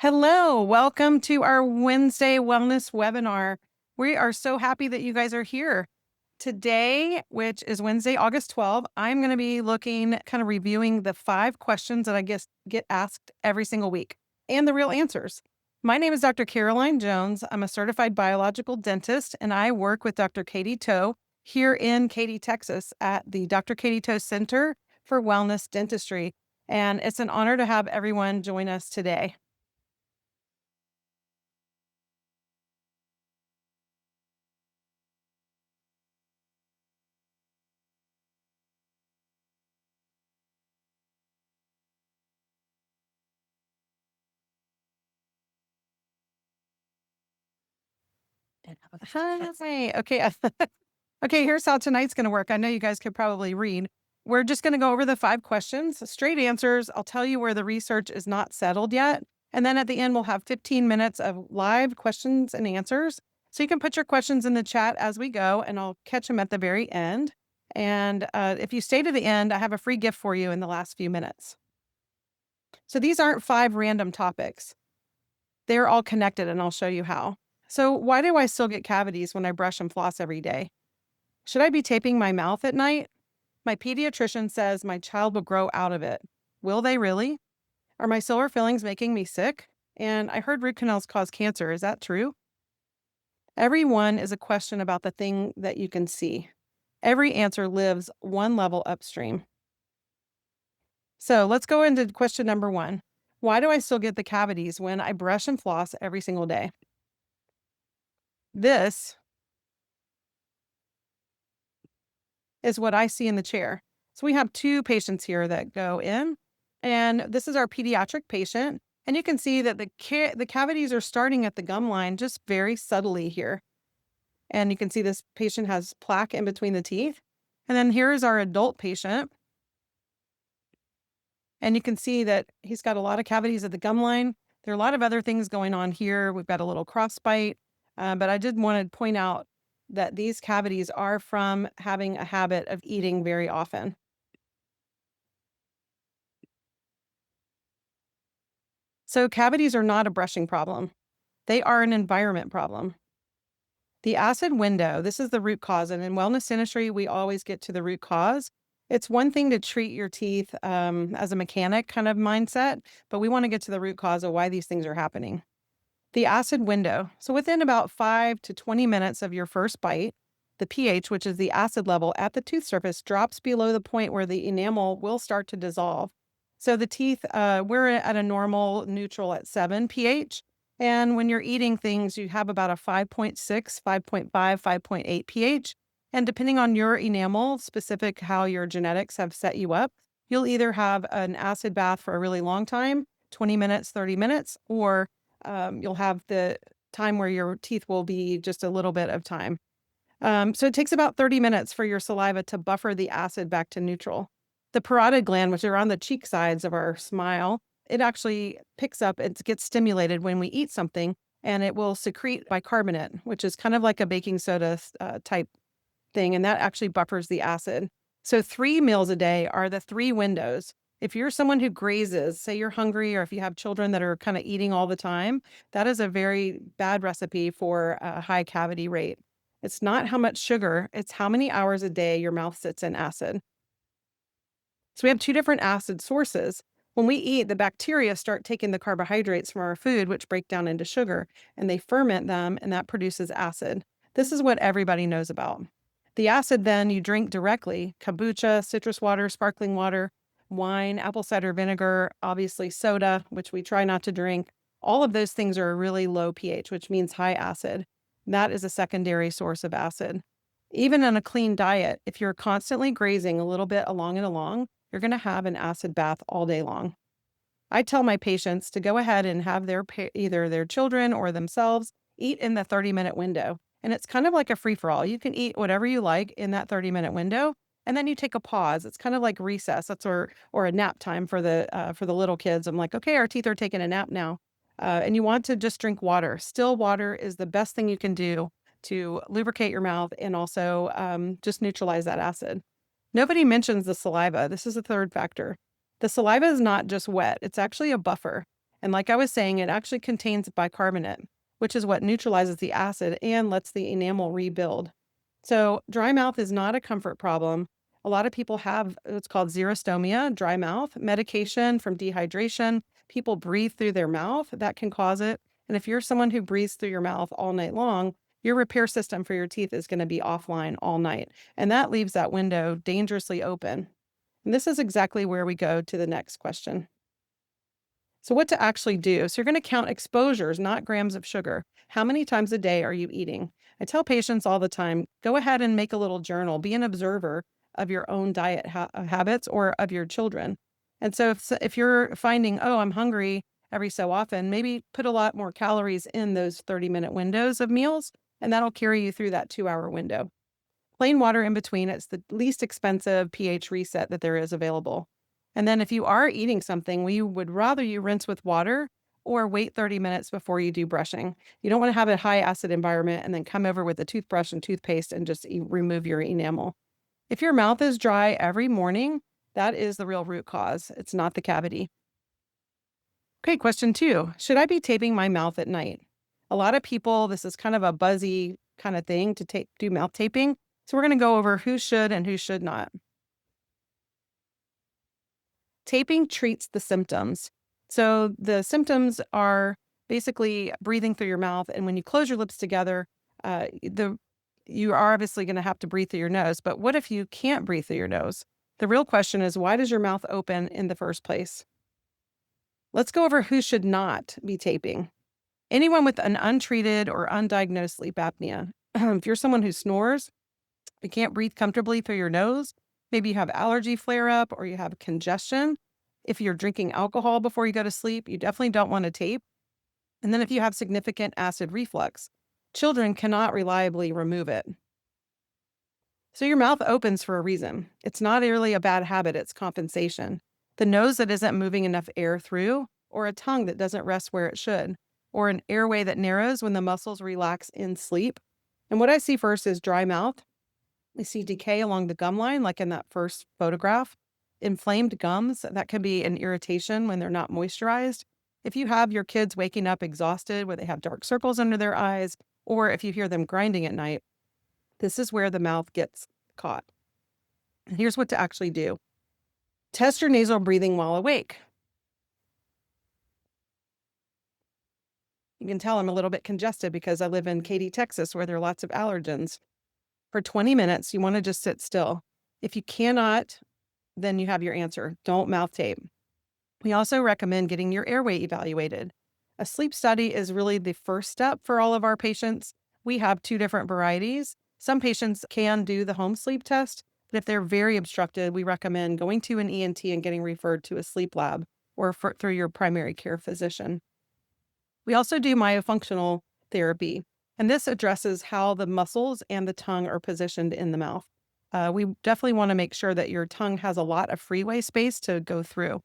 Hello, welcome to our Wednesday wellness webinar. We are so happy that you guys are here. Today, which is Wednesday, August 12th, I'm going to be reviewing the 5 questions that I guess get asked every single week and the real answers. My name is Dr. Caroline Jones. I'm a certified biological dentist, and I work with Dr. Katie Toe here in Katy, Texas at the Dr. Katie Toe Center for Wellness Dentistry. And it's an honor to have everyone join us today. Hi. Okay. Okay, here's how tonight's going to work. I know you guys could probably read. We're just going to go over the 5 questions, straight answers. I'll tell you where the research is not settled yet. And then at the end, we'll have 15 minutes of live questions and answers. So you can put your questions in the chat as we go, and I'll catch them at the very end. And if you stay to the end, I have a free gift for you in the last few minutes. So these aren't 5 random topics. They're all connected, and I'll show you how. So why do I still get cavities when I brush and floss every day? Should I be taping my mouth at night? My pediatrician says my child will grow out of it. Will they really? Are my solar fillings making me sick? And I heard root canals cause cancer. Is that true? Every one is a question about the thing that you can see. Every answer lives one level upstream. So let's go into question number 1. Why do I still get the cavities when I brush and floss every single day? This is what I see in the chair. So we have 2 patients here that go in, and this is our pediatric patient. And you can see that the cavities are starting at the gum line just very subtly here. And you can see this patient has plaque in between the teeth. And then here is our adult patient. And you can see that he's got a lot of cavities at the gum line. There are a lot of other things going on here. We've got a little crossbite, but I did want to point out that these cavities are from having a habit of eating very often. So cavities are not a brushing problem. They are an environment problem. The acid window, this is the root cause. And in wellness dentistry, we always get to the root cause. It's one thing to treat your teeth as a mechanic kind of mindset, but we want to get to the root cause of why these things are happening. The acid window. So within about 5 to 20 minutes of your first bite, the pH, which is the acid level at the tooth surface, drops below the point where the enamel will start to dissolve. So the teeth, we're at a normal neutral at 7 pH. And when you're eating things, you have about a 5.6, 5.5, 5.8 pH. And depending on your enamel, specific how your genetics have set you up, you'll either have an acid bath for a really long time, 20 minutes, 30 minutes, or you'll have the time where your teeth will be just a little bit of time. So it takes about 30 minutes for your saliva to buffer the acid back to neutral. The parotid gland, which are on the cheek sides of our smile, it actually picks up, it gets stimulated when we eat something, and it will secrete bicarbonate, which is kind of like a baking soda type thing, and that actually buffers the acid. So 3 meals a day are the 3 windows. If you're someone who grazes, say you're hungry, or if you have children that are kind of eating all the time, that is a very bad recipe for a high cavity rate. It's not how much sugar, it's how many hours a day your mouth sits in acid. So we have 2 different acid sources. When we eat, the bacteria start taking the carbohydrates from our food, which break down into sugar, and they ferment them, and that produces acid. This is what everybody knows about. The acid then you drink directly: kombucha, citrus water, sparkling water, wine, apple cider vinegar, obviously soda, which we try not to drink. All of those things are a really low pH, which means high acid. That is a secondary source of acid. Even in a clean diet, if you're constantly grazing a little bit along and along, you're going to have an acid bath all day long. I tell my patients to go ahead and have either their children or themselves eat in the 30-minute window. And it's kind of like a free-for-all. You can eat whatever you like in that 30-minute window, and then you take a pause. It's kind of like recess. That's or a nap time for the little kids. I'm like, okay, our teeth are taking a nap now. And you want to just drink water. Still water is the best thing you can do to lubricate your mouth and also just neutralize that acid. Nobody mentions the saliva. This is a third factor. The saliva is not just wet, it's actually a buffer. And like I was saying, it actually contains bicarbonate, which is what neutralizes the acid and lets the enamel rebuild. So dry mouth is not a comfort problem. A lot of people have what's called xerostomia, dry mouth, medication from dehydration. People breathe through their mouth, that can cause it. And if you're someone who breathes through your mouth all night long, your repair system for your teeth is going to be offline all night. And that leaves that window dangerously open. And this is exactly where we go to the next question. So, what to actually do? So, you're going to count exposures, not grams of sugar. How many times a day are you eating? I tell patients all the time, go ahead and make a little journal, be an observer of your own diet habits or of your children. And so, if you're finding, oh, I'm hungry every so often, maybe put a lot more calories in those 30-minute windows of meals, and that'll carry you through that 2-hour window. Plain water in between, it's the least expensive pH reset that there is available. And then if you are eating something, we would rather you rinse with water or wait 30 minutes before you do brushing. You don't want to have a high acid environment and then come over with a toothbrush and toothpaste and just remove your enamel. If your mouth is dry every morning, that is the real root cause. It's not the cavity. Okay, question 2. Should I be taping my mouth at night? A lot of people, this is kind of a buzzy kind of thing to do mouth taping. So we're going to go over who should and who should not. Taping treats the symptoms. So the symptoms are basically breathing through your mouth, and when you close your lips together, you are obviously going to have to breathe through your nose. But what if you can't breathe through your nose? The real question is, why does your mouth open in the first place? Let's go over who should not be taping. Anyone with an untreated or undiagnosed sleep apnea. If you're someone who snores, you can't breathe comfortably through your nose, maybe you have allergy flare up or you have congestion. If you're drinking alcohol before you go to sleep, you definitely don't want to tape. And then if you have significant acid reflux, children cannot reliably remove it. So your mouth opens for a reason. It's not really a bad habit, it's compensation. The nose that isn't moving enough air through, or a tongue that doesn't rest where it should, or an airway that narrows when the muscles relax in sleep. And what I see first is dry mouth. We see decay along the gum line, like in that first photograph. Inflamed gums, that can be an irritation when they're not moisturized. If you have your kids waking up exhausted, where they have dark circles under their eyes, or if you hear them grinding at night, this is where the mouth gets caught. And here's what to actually do. Test your nasal breathing while awake. You can tell I'm a little bit congested because I live in Katy, Texas, where there are lots of allergens. For 20 minutes, you want to just sit still. If you cannot, then you have your answer. Don't mouth tape. We also recommend getting your airway evaluated. A sleep study is really the first step for all of our patients. We have 2 different varieties. Some patients can do the home sleep test, but if they're very obstructed, we recommend going to an ENT and getting referred to a sleep lab or through your primary care physician. We also do myofunctional therapy, and this addresses how the muscles and the tongue are positioned in the mouth. We definitely want to make sure that your tongue has a lot of freeway space to go through.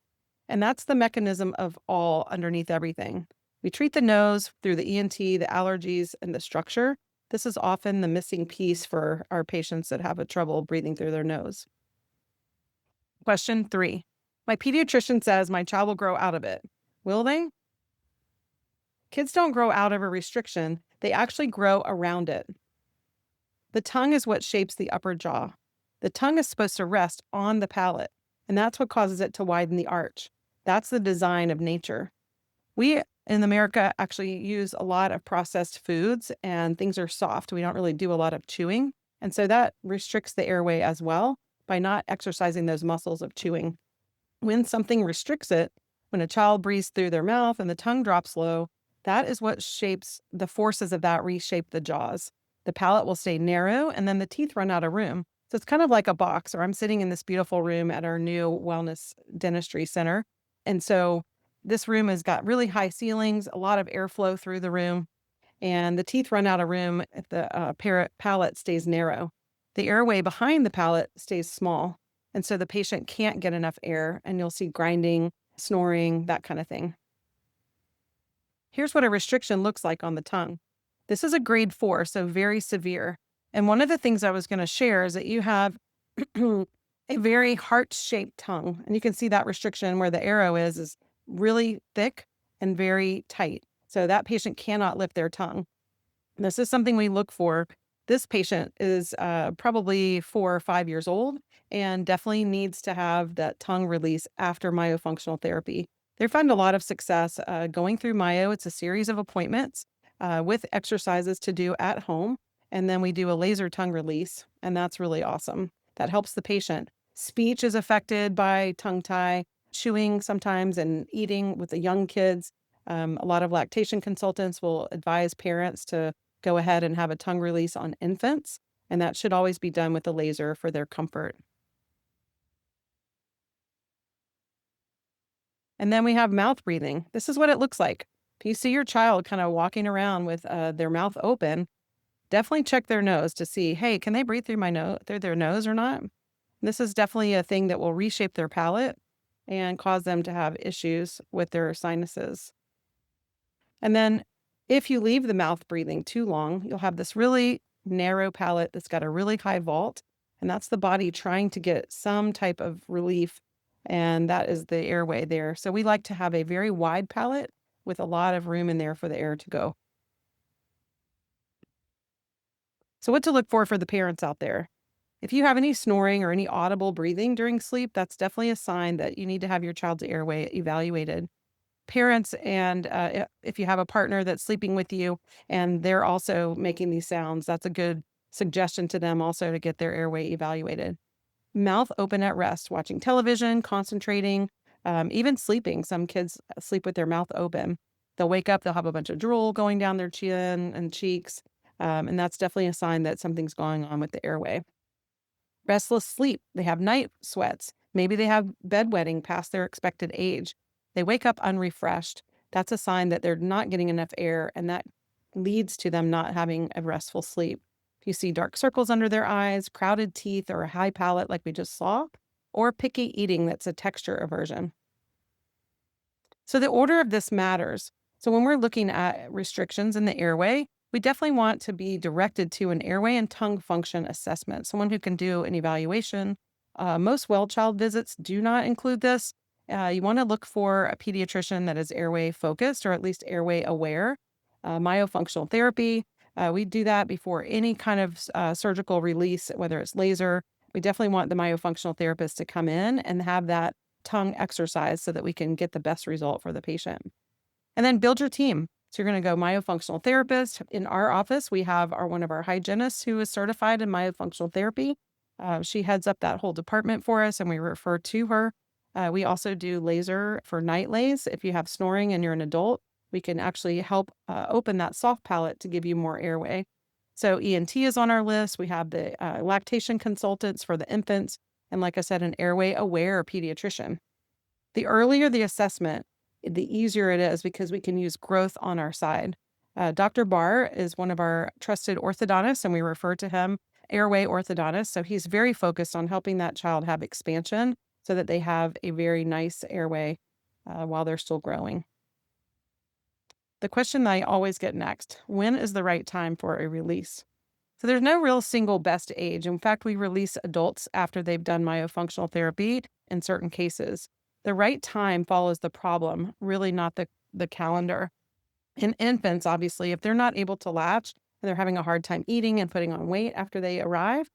And that's the mechanism of all underneath everything. We treat the nose through the ENT, the allergies, and the structure. This is often the missing piece for our patients that have a trouble breathing through their nose. Question 3. My pediatrician says my child will grow out of it. Will they? Kids don't grow out of a restriction. They actually grow around it. The tongue is what shapes the upper jaw. The tongue is supposed to rest on the palate, and that's what causes it to widen the arch. That's the design of nature. We in America actually use a lot of processed foods, and things are soft. We don't really do a lot of chewing, and so that restricts the airway as well by not exercising those muscles of chewing. When something restricts it, when a child breathes through their mouth and the tongue drops low, that is what shapes the forces of that reshape the jaws. The palate will stay narrow and then the teeth run out of room. So it's kind of like a box, or I'm sitting in this beautiful room at our new Wellness Dentistry Center. And so this room has got really high ceilings, a lot of airflow through the room, and the teeth run out of room if the palate stays narrow. The airway behind the palate stays small. And so the patient can't get enough air, and you'll see grinding, snoring, that kind of thing. Here's what a restriction looks like on the tongue. This is a grade 4, so very severe. And one of the things I was going to share is that you have a very heart-shaped tongue. And you can see that restriction where the arrow is really thick and very tight. So that patient cannot lift their tongue. This is something we look for. This patient is probably 4 or 5 years old and definitely needs to have that tongue release after myofunctional therapy. They find a lot of success going through myo. It's a series of appointments with exercises to do at home. And then we do a laser tongue release, and that's really awesome. That helps the patient. Speech is affected by tongue tie, chewing sometimes, and eating with the young kids. A lot of lactation consultants will advise parents to go ahead and have a tongue release on infants, and that should always be done with a laser for their comfort. And then we have mouth breathing. This is what it looks like. If you see your child kind of walking around with their mouth open, definitely check their nose to see, hey, can they breathe through my nose, through their nose or not? This is definitely a thing that will reshape their palate and cause them to have issues with their sinuses. And then if you leave the mouth breathing too long, you'll have this really narrow palate that's got a really high vault. And that's the body trying to get some type of relief. And that is the airway there. So we like to have a very wide palate with a lot of room in there for the air to go. So, what to look for the parents out there? If you have any snoring or any audible breathing during sleep, that's definitely a sign that you need to have your child's airway evaluated. Parents and if you have a partner that's sleeping with you and they're also making these sounds, that's a good suggestion to them also to get their airway evaluated. Mouth open at rest, watching television, concentrating, even sleeping. Some kids sleep with their mouth open. They'll wake up, they'll have a bunch of drool going down their chin and cheeks. And that's definitely a sign that something's going on with the airway. Restless sleep. They have night sweats. Maybe they have bedwetting past their expected age. They wake up unrefreshed. That's a sign that they're not getting enough air, and that leads to them not having a restful sleep. If you see dark circles under their eyes, crowded teeth, or a high palate like we just saw, or picky eating that's a texture aversion. So the order of this matters. So when we're looking at restrictions in the airway, we definitely want to be directed to an airway and tongue function assessment, someone who can do an evaluation. Most well child visits do not include this. You want to look for a pediatrician that is airway focused or at least airway aware. Myofunctional therapy, we do that before any kind of surgical release, whether it's laser. We definitely want the myofunctional therapist to come in and have that tongue exercise so that we can get the best result for the patient. And then build your team. So you're going to go myofunctional therapist. In our office, we have one of our hygienists who is certified in myofunctional therapy. She heads up that whole department for us, and we refer to her. We also do laser for night lays. If you have snoring and you're an adult, we can actually help open that soft palate to give you more airway. So ENT is on our list. We have the lactation consultants for the infants, and like I said, an airway aware pediatrician. The earlier the assessment, the easier it is because we can use growth on our side. Dr. Barr is one of our trusted orthodontists, and we refer to him airway orthodontist. So he's very focused on helping that child have expansion so that they have a very nice airway while they're still growing. The question that I always get next, when is the right time for a release? So there's no real single best age. In fact, we release adults after they've done myofunctional therapy in certain cases. The right time follows the problem, really not the calendar. In infants, obviously, if they're not able to latch and they're having a hard time eating and putting on weight after they arrive,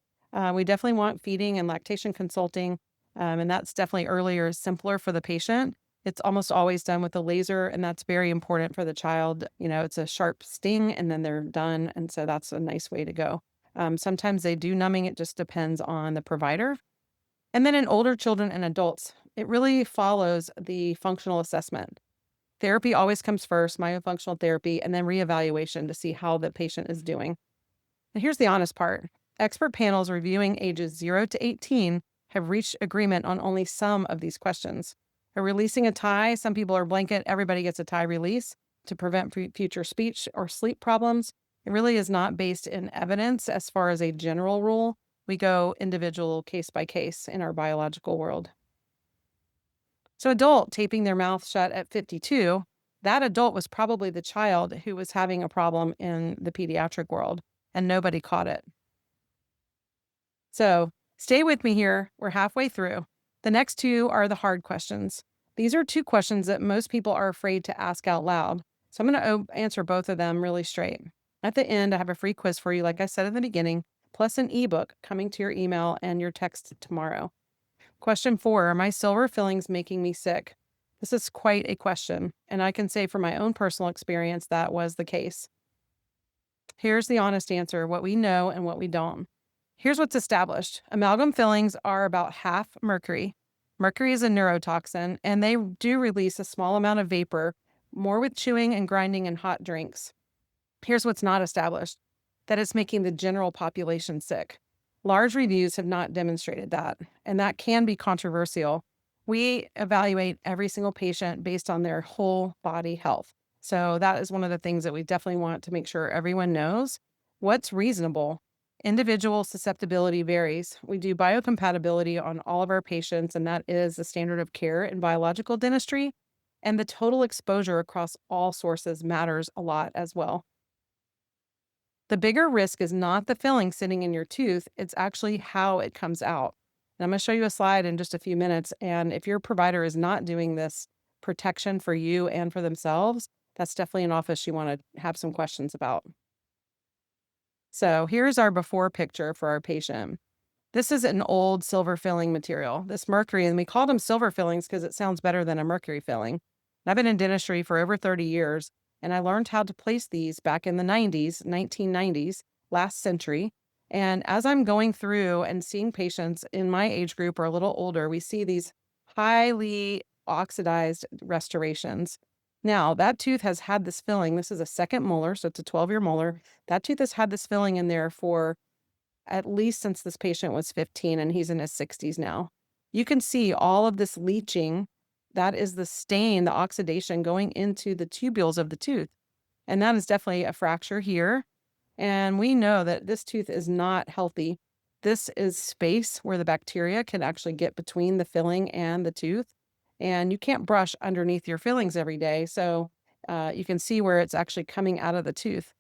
we definitely want feeding and lactation consulting. And that's definitely earlier, simpler for the patient. It's almost always done with a laser, and that's very important for the child. You know, it's a sharp sting and then they're done. And so that's a nice way to go. Sometimes they do numbing. It just depends on the provider. And then in older children and adults, it really follows the functional assessment. Therapy always comes first, myofunctional therapy, and then reevaluation to see how the patient is doing. And here's the honest part. Expert panels reviewing ages 0 to 18 have reached agreement on only some of these questions. Releasing a tie, some people are blanket, everybody gets a tie release to prevent future speech or sleep problems. It really is not based in evidence as far as a general rule. We go individual case by case in our biological world. So adult taping their mouth shut at 52, that adult was probably the child who was having a problem in the pediatric world, and nobody caught it. So stay with me here. We're halfway through. The next two are the hard questions. These are two questions that most people are afraid to ask out loud. So I'm going to answer both of them really straight. At the end, I have a free quiz for you, like I said in the beginning, plus an ebook coming to your email and your text tomorrow. Question 4, are my silver fillings making me sick? This is quite a question, and I can say from my own personal experience that was the case. Here's the honest answer, what we know and what we don't. Here's what's established. Amalgam fillings are about half mercury. Mercury is a neurotoxin, and they do release a small amount of vapor, more with chewing and grinding and hot drinks. Here's what's not established, that it's making the general population sick. Large reviews have not demonstrated that, and that can be controversial. We evaluate every single patient based on their whole body health. So that is one of the things that we definitely want to make sure everyone knows. What's reasonable? Individual susceptibility varies. We do biocompatibility on all of our patients, and that is the standard of care in biological dentistry. And the total exposure across all sources matters a lot as well. The bigger risk is not the filling sitting in your tooth, it's actually how it comes out. And I'm going to show you a slide in just a few minutes. And if your provider is not doing this protection for you and for themselves, that's definitely an office you want to have some questions about. So here's our before picture for our patient. This is an old silver filling material, this mercury, and we called them silver fillings because it sounds better than a mercury filling. I've been in dentistry for over 30 years, and I learned how to place these back in the 1990s, last century. And as I'm going through and seeing patients in my age group or a little older, we see these highly oxidized restorations. Now, that tooth has had this filling. This is a second molar, so it's a 12-year molar. That tooth has had this filling in there for at least since this patient was 15, and he's in his 60s now. You can see all of this leaching. That is the stain, the oxidation going into the tubules of the tooth. And that is definitely a fracture here. And we know that this tooth is not healthy. This is space where the bacteria can actually get between the filling and the tooth. And you can't brush underneath your fillings every day. So you can see where it's actually coming out of the tooth.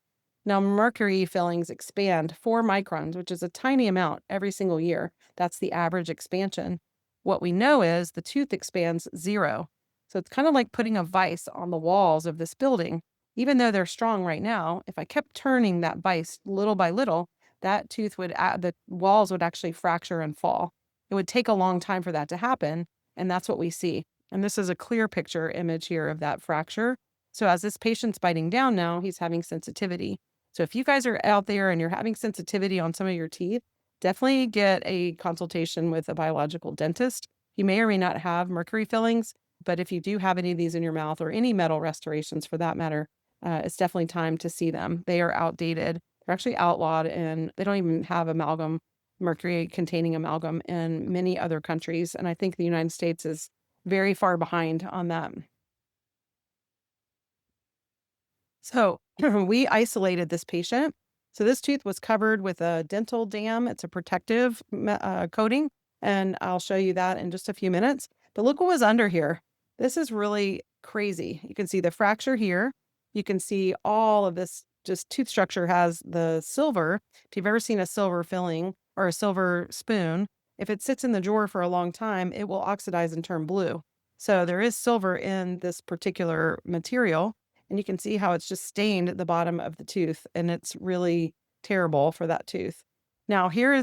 Now, mercury fillings expand 4 microns, which is a tiny amount every single year. That's the average expansion. What we know is the tooth expands 0. So it's kind of like putting a vise on the walls of this building. Even though they're strong right now, if I kept turning that vise little by little, that tooth would, the walls would actually fracture and fall. It would take a long time for that to happen, and that's what we see. And this is a clear picture image here of that fracture. So as this patient's biting down now, he's having sensitivity. So if you guys are out there and you're having sensitivity on some of your teeth, definitely get a consultation with a biological dentist. You may or may not have mercury fillings, but if you do have any of these in your mouth or any metal restorations for that matter, it's definitely time to see them. They are outdated. They're actually outlawed, and they don't even have amalgam, mercury containing amalgam in many other countries. And I think the United States is very far behind on that. So we isolated this patient. So this tooth was covered with a dental dam. It's a protective coating, and I'll show you that in just a few minutes. But look what was under here. This is really crazy. You can see the fracture here. You can see all of this just tooth structure has the silver. If you've ever seen a silver filling or a silver spoon, if it sits in the drawer for a long time, it will oxidize and turn blue. So there is silver in this particular material. And you can see how it's just stained at the bottom of the tooth, and it's really terrible for that tooth. Now here,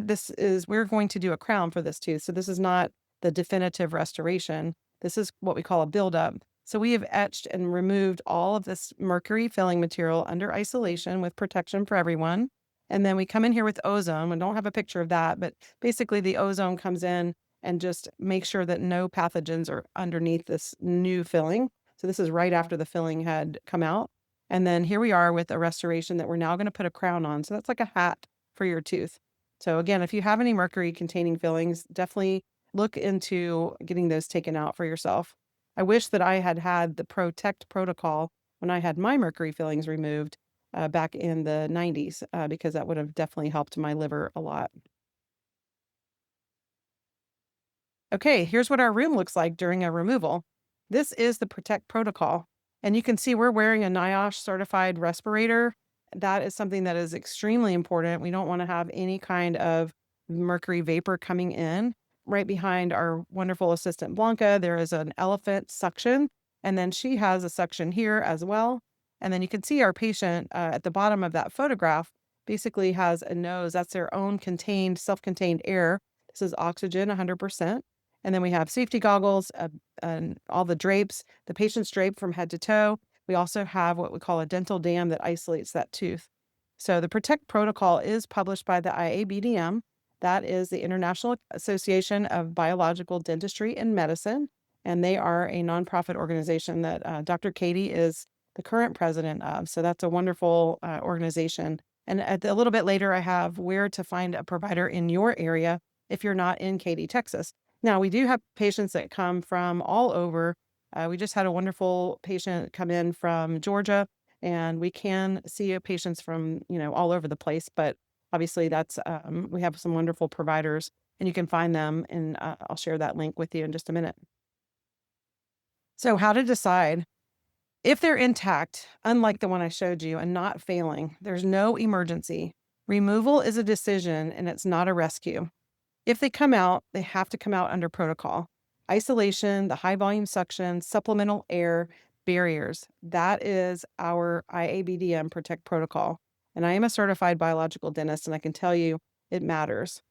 we're going to do a crown for this tooth. So this is not the definitive restoration. This is what we call a buildup. So we have etched and removed all of this mercury filling material under isolation with protection for everyone. And then we come in here with ozone. We don't have a picture of that, but basically the ozone comes in and just makes sure that no pathogens are underneath this new filling. So this is right after the filling had come out. And then here we are with a restoration that we're now going to put a crown on. So that's like a hat for your tooth. So again, if you have any mercury containing fillings, definitely look into getting those taken out for yourself. I wish that I had had the Protect protocol when I had my mercury fillings removed back in the 90s, because that would have definitely helped my liver a lot. Okay, here's what our room looks like during a removal. This is the Protect protocol. And you can see we're wearing a NIOSH certified respirator. That is something that is extremely important. We don't want to have any kind of mercury vapor coming in. right behind our wonderful assistant Blanca, there is an elephant suction, and then she has a suction here as well. And then you can see our patient at the bottom of that photograph basically has a nose. That's their own contained, self-contained air. This is oxygen 100%. And then we have safety goggles and all the drapes, the patient's draped from head to toe. We also have what we call a dental dam that isolates that tooth. So the Protect protocol is published by the IABDM. That is the International Association of Biological Dentistry and Medicine, and they are a nonprofit organization that Dr. Katie is the current president of. So that's a wonderful organization. And a little bit later, I have where to find a provider in your area if you're not in Katy, Texas. Now, we do have patients that come from all over. We just had a wonderful patient come in from Georgia, and we can see patients from, all over the place. But obviously, we have some wonderful providers, and you can find them. And I'll share that link with you in just a minute. So, how to decide if they're intact, unlike the one I showed you, and not failing, there's no emergency. Removal is a decision, and it's not a rescue. If they come out, they have to come out under protocol. Isolation, the high volume suction, supplemental air, barriers. That is our IABDM Protect protocol. And I am a certified biological dentist, and I can tell you it matters.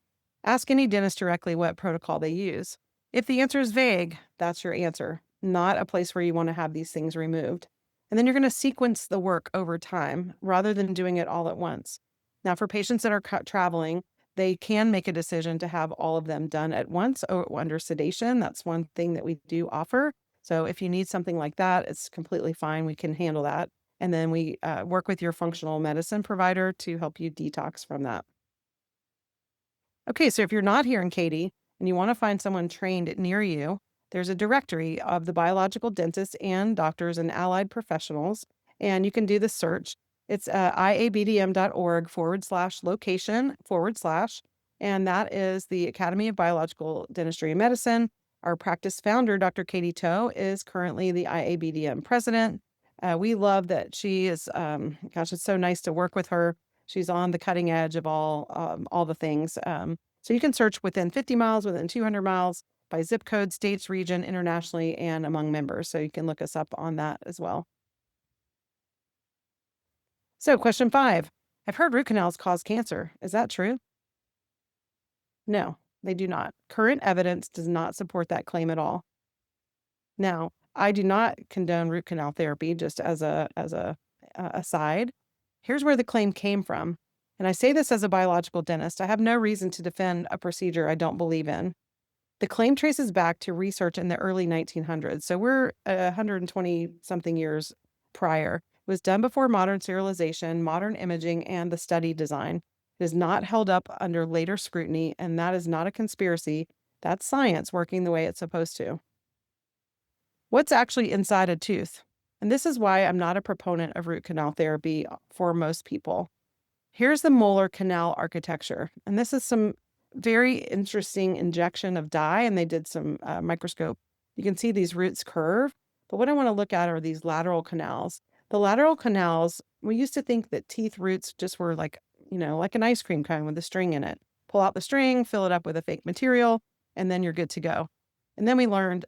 Ask any dentist directly what protocol they use. If the answer is vague, that's your answer, not a place where you want to have these things removed. And then you're going to sequence the work over time rather than doing it all at once. Now, for patients that are traveling, they can make a decision to have all of them done at once or under sedation. That's one thing that we do offer. So if you need something like that, it's completely fine. We can handle that. And then we work with your functional medicine provider to help you detox from that. Okay, so if you're not here in Katy and you want to find someone trained near you, there's a directory of the biological dentists and doctors and allied professionals, and you can do the search. It's iabdm.org/location/, and that is the Academy of Biological Dentistry and Medicine. Our practice founder, Dr. Katie Toe, is currently the IABDM president. We love that she is, gosh, it's so nice to work with her. She's on the cutting edge of all the things. So you can search within 50 miles, within 200 miles, by zip code, states, region, internationally, and among members. So you can look us up on that as well. So question 5, I've heard root canals cause cancer. Is that true? No, they do not. Current evidence does not support that claim at all. Now, I do not condone root canal therapy, just as a aside. Here's where the claim came from. And I say this as a biological dentist. I have no reason to defend a procedure I don't believe in. The claim traces back to research in the early 1900s. So we're 120 something years prior. It was done before modern serialization, modern imaging, and the study design. It is not held up under later scrutiny, and that is not a conspiracy. That's science working the way it's supposed to. What's actually inside a tooth? And this is why I'm not a proponent of root canal therapy for most people. Here's the molar canal architecture. And this is some very interesting injection of dye, and they did some microscope. You can see these roots curve, but what I want to look at are these lateral canals. The lateral canals, we used to think that teeth roots just were like an ice cream cone with a string in it. Pull out the string, fill it up with a fake material, and then you're good to go. And then we learned,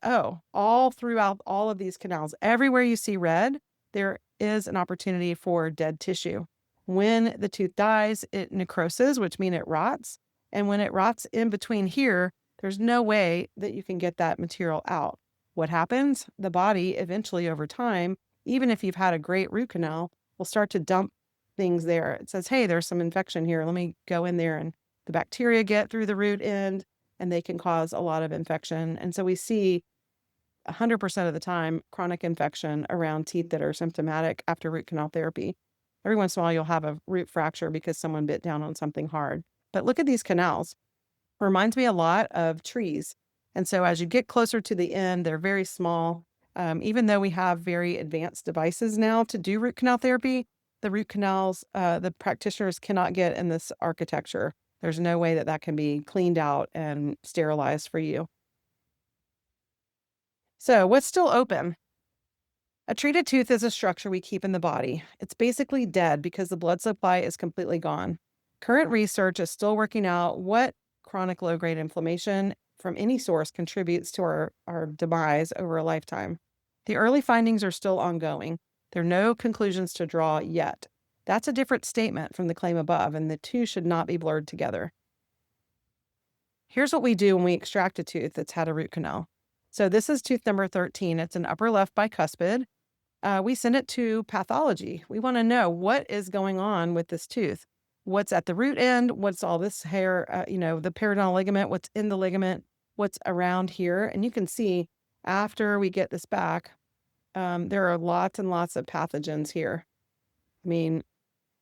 all throughout all of these canals, everywhere you see red, there is an opportunity for dead tissue. When the tooth dies, it necroses, which means it rots. And when it rots in between here, there's no way that you can get that material out. What happens? The body eventually over time, even if you've had a great root canal, will start to dump things there. It says, hey, there's some infection here. Let me go in there, and the bacteria get through the root end and they can cause a lot of infection. And so we see 100% of the time chronic infection around teeth that are symptomatic after root canal therapy. Every once in a while, you'll have a root fracture because someone bit down on something hard. But look at these canals. Reminds me a lot of trees. And so as you get closer to the end, they're very small. Even though we have very advanced devices now to do root canal therapy, the root canals, the practitioners cannot get in this architecture. There's no way that can be cleaned out and sterilized for you. So what's still open? A treated tooth is a structure we keep in the body. It's basically dead because the blood supply is completely gone. Current research is still working out what chronic low-grade inflammation from any source contributes to our demise over a lifetime. The early findings are still ongoing. There are no conclusions to draw yet. That's a different statement from the claim above, and the two should not be blurred together. Here's what we do when we extract a tooth that's had a root canal. So this is tooth number 13. It's an upper left bicuspid. We send it to pathology. We want to know what is going on with this tooth. What's at the root end? What's all this hair, the periodontal ligament, what's in the ligament, what's around here. And you can see after we get this back, there are lots and lots of pathogens here. I mean,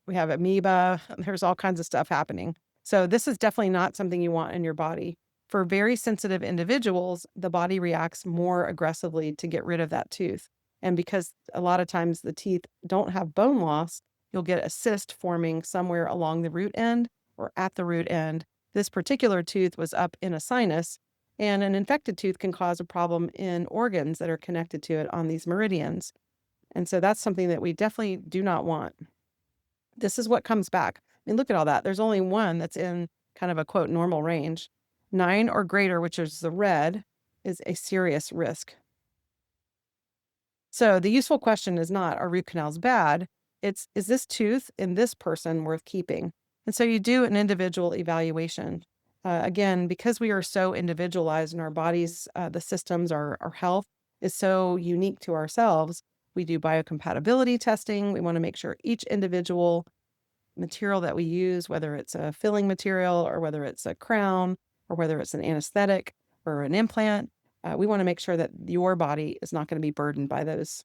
we have amoeba, there's all kinds of stuff happening. So this is definitely not something you want in your body. For very sensitive individuals, the body reacts more aggressively to get rid of that tooth. And because a lot of times the teeth don't have bone loss, you'll get a cyst forming somewhere along the root end or at the root end. This particular tooth was up in a sinus, and an infected tooth can cause a problem in organs that are connected to it on these meridians. And so that's something that we definitely do not want. This is what comes back. I mean, look at all that. There's only one that's in kind of a quote normal range. 9 or greater, which is the red, is a serious risk. So the useful question is not, are root canals bad? It's, is this tooth in this person worth keeping? And so you do an individual evaluation. Again, because we are so individualized in our bodies, the systems, our health is so unique to ourselves. We do biocompatibility testing. We want to make sure each individual material that we use, whether it's a filling material or whether it's a crown or whether it's an anesthetic or an implant, we want to make sure that your body is not going to be burdened by those.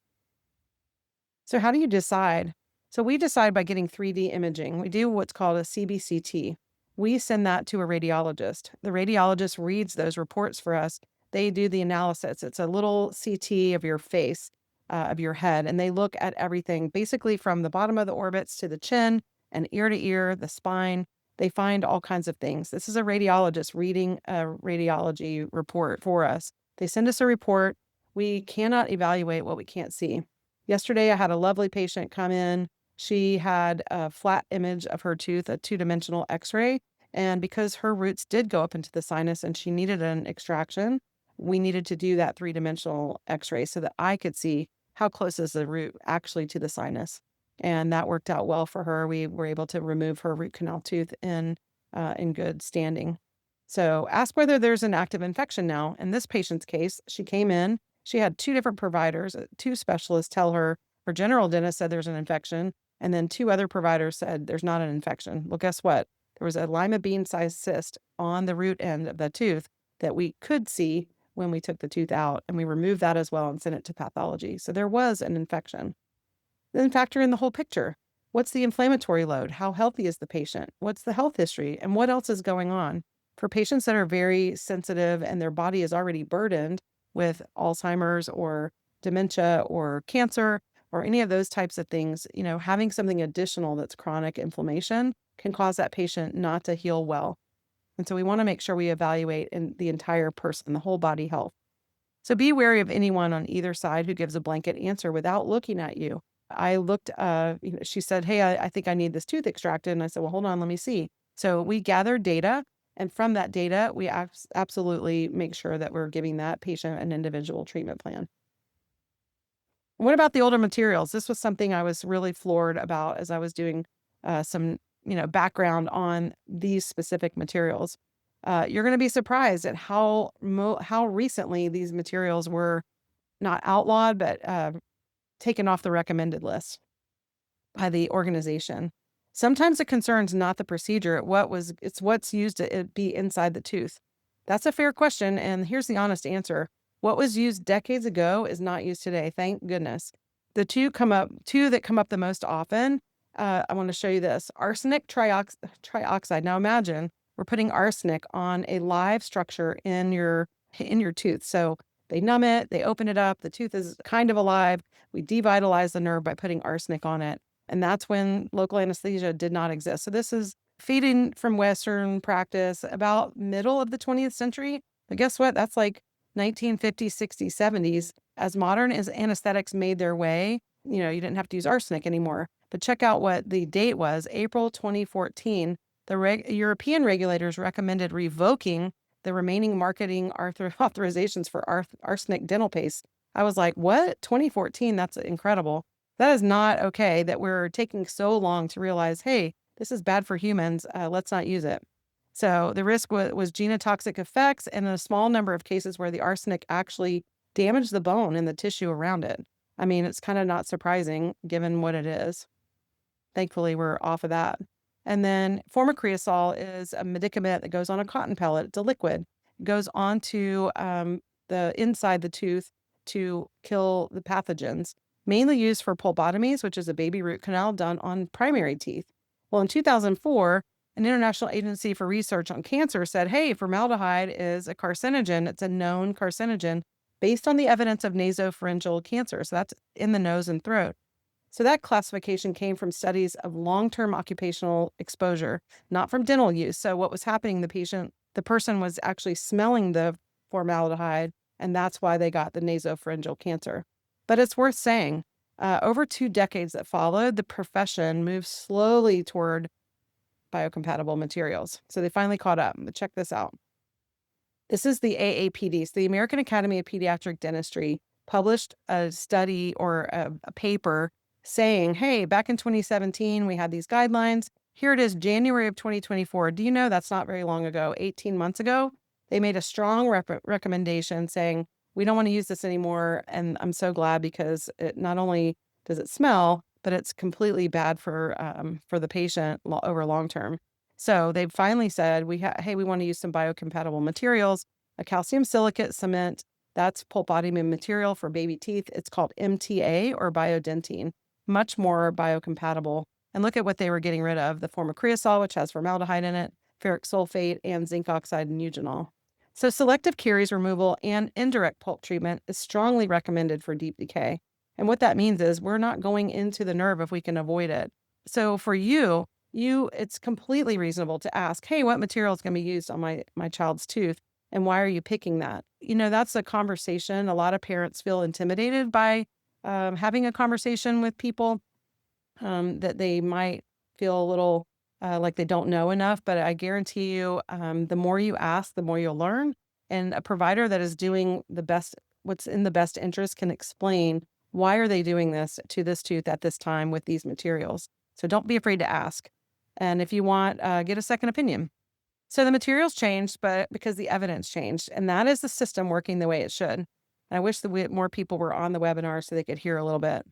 So how do you decide? So we decide by getting 3D imaging. We do what's called a CBCT. We send that to a radiologist. The radiologist reads those reports for us. They do the analysis. It's a little CT of your face, of your head, and they look at everything, basically from the bottom of the orbits to the chin and ear to ear, the spine. They find all kinds of things. This is a radiologist reading a radiology report for us. They send us a report. We cannot evaluate what we can't see. Yesterday, I had a lovely patient come in. She had a flat image of her tooth, a 2-dimensional x-ray. And because her roots did go up into the sinus and she needed an extraction, we needed to do that 3-dimensional x-ray so that I could see how close is the root actually to the sinus. And that worked out well for her. We were able to remove her root canal tooth in good standing. So ask whether there's an active infection now. In this patient's case, she came in, she had 2 different providers, 2 specialists tell her general dentist said there's an infection, and then 2 other providers said there's not an infection. Well, guess what? There was a lima bean-sized cyst on the root end of the tooth that we could see when we took the tooth out, and we removed that as well and sent it to pathology. So there was an infection. Then factor in the whole picture. What's the inflammatory load? How healthy is the patient? What's the health history? And what else is going on? For patients that are very sensitive and their body is already burdened with Alzheimer's or dementia or cancer or any of those types of things, having something additional that's chronic inflammation can cause that patient not to heal well. And so we want to make sure we evaluate in the entire person, the whole body health. So be wary of anyone on either side who gives a blanket answer without looking at you. I looked, she said, hey, I think I need this tooth extracted. And I said, well, hold on, let me see. So we gathered data. And from that data, we absolutely make sure that we're giving that patient an individual treatment plan. What about the older materials? This was something I was really floored about as I was doing some, background on these specific materials. You're going to be surprised at how recently these materials were not outlawed, but taken off the recommended list by the organization. Sometimes the concern's not the procedure, it's what's used to be inside the tooth. That's a fair question, and here's the honest answer. What was used decades ago is not used today, thank goodness. The two that come up the most often, I want to show you this. Arsenic trioxide. Now imagine we're putting arsenic on a live structure in your tooth. So they numb it, they open it up, the tooth is kind of alive. We devitalize the nerve by putting arsenic on it. And that's when local anesthesia did not exist. So this is feeding from Western practice about middle of the 20th century. But guess what? That's like 1950s, 60s, 70s. As modern as anesthetics made their way, you didn't have to use arsenic anymore. But check out what the date was, April 2014. The European regulators recommended revoking the remaining marketing authorizations for arsenic dental paste. I was like, what? 2014? That's incredible. That is not okay that we're taking so long to realize, hey, this is bad for humans. Let's not use it. So the risk was genotoxic effects and a small number of cases where the arsenic actually damaged the bone and the tissue around it. I mean, it's kind of not surprising given what it is. Thankfully, we're off of that. And then formicrosol is a medicament that goes on a cotton pellet. It's a liquid. It goes onto the inside the tooth to kill the pathogens, mainly used for pulpotomies, which is a baby root canal done on primary teeth. Well, in 2004, an international agency for research on cancer said, hey, formaldehyde is a carcinogen. It's a known carcinogen based on the evidence of nasopharyngeal cancer. So that's in the nose and throat. So that classification came from studies of long-term occupational exposure, not from dental use. So what was happening, the person was actually smelling the formaldehyde, and that's why they got the nasopharyngeal cancer. But it's worth saying, over 2 decades that followed, the profession moved slowly toward biocompatible materials. So they finally caught up. But check this out. This is the AAPD, so the American Academy of Pediatric Dentistry published a study or a paper saying, hey, back in 2017, we had these guidelines. Here it is, January of 2024. Do you know that's not very long ago, 18 months ago? They made a strong recommendation saying, we don't want to use this anymore. And I'm so glad because it not only does it smell, but it's completely bad for the patient over long term. So they finally said, hey, we want to use some biocompatible materials, a calcium silicate cement. That's pulpotomy material for baby teeth. It's called MTA or biodentine, much more biocompatible. And look at what they were getting rid of, the formicrosol, which has formaldehyde in it, ferric sulfate, and zinc oxide and eugenol. So selective caries removal and indirect pulp treatment is strongly recommended for deep decay. And what that means is we're not going into the nerve if we can avoid it. So for it's completely reasonable to ask, hey, what material is going to be used on my child's tooth? And why are you picking that? That's a conversation. A lot of parents feel intimidated by having a conversation with people that they might feel a little like they don't know enough. But I guarantee you, the more you ask, the more you'll learn. And a provider that is doing what's in the best interest can explain why are they doing this to this tooth at this time with these materials. So don't be afraid to ask. And if you want, get a second opinion. So the materials changed, but because the evidence changed, and that is the system working the way it should. And I wish more people were on the webinar so they could hear a little bit.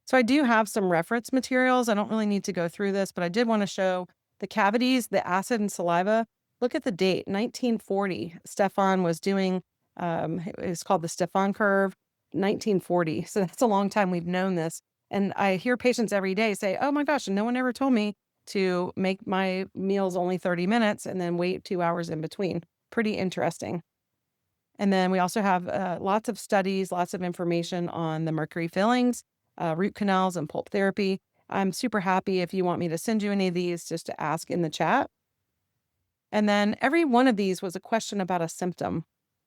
So I do have some reference materials. I don't really need to go through this, but I did want to show the cavities, the acid and saliva. Look at the date, 1940. Stefan was doing, it's called the Stefan curve, 1940. So that's a long time we've known this. And I hear patients every day say, oh my gosh, and no one ever told me to make my meals only 30 minutes and then wait 2 hours in between. Pretty interesting. And then we also have lots of studies, lots of information on the mercury fillings, root canals, and pulp therapy. I'm super happy if you want me to send you any of these just to ask in the chat. And then every one of these was a question about a symptom,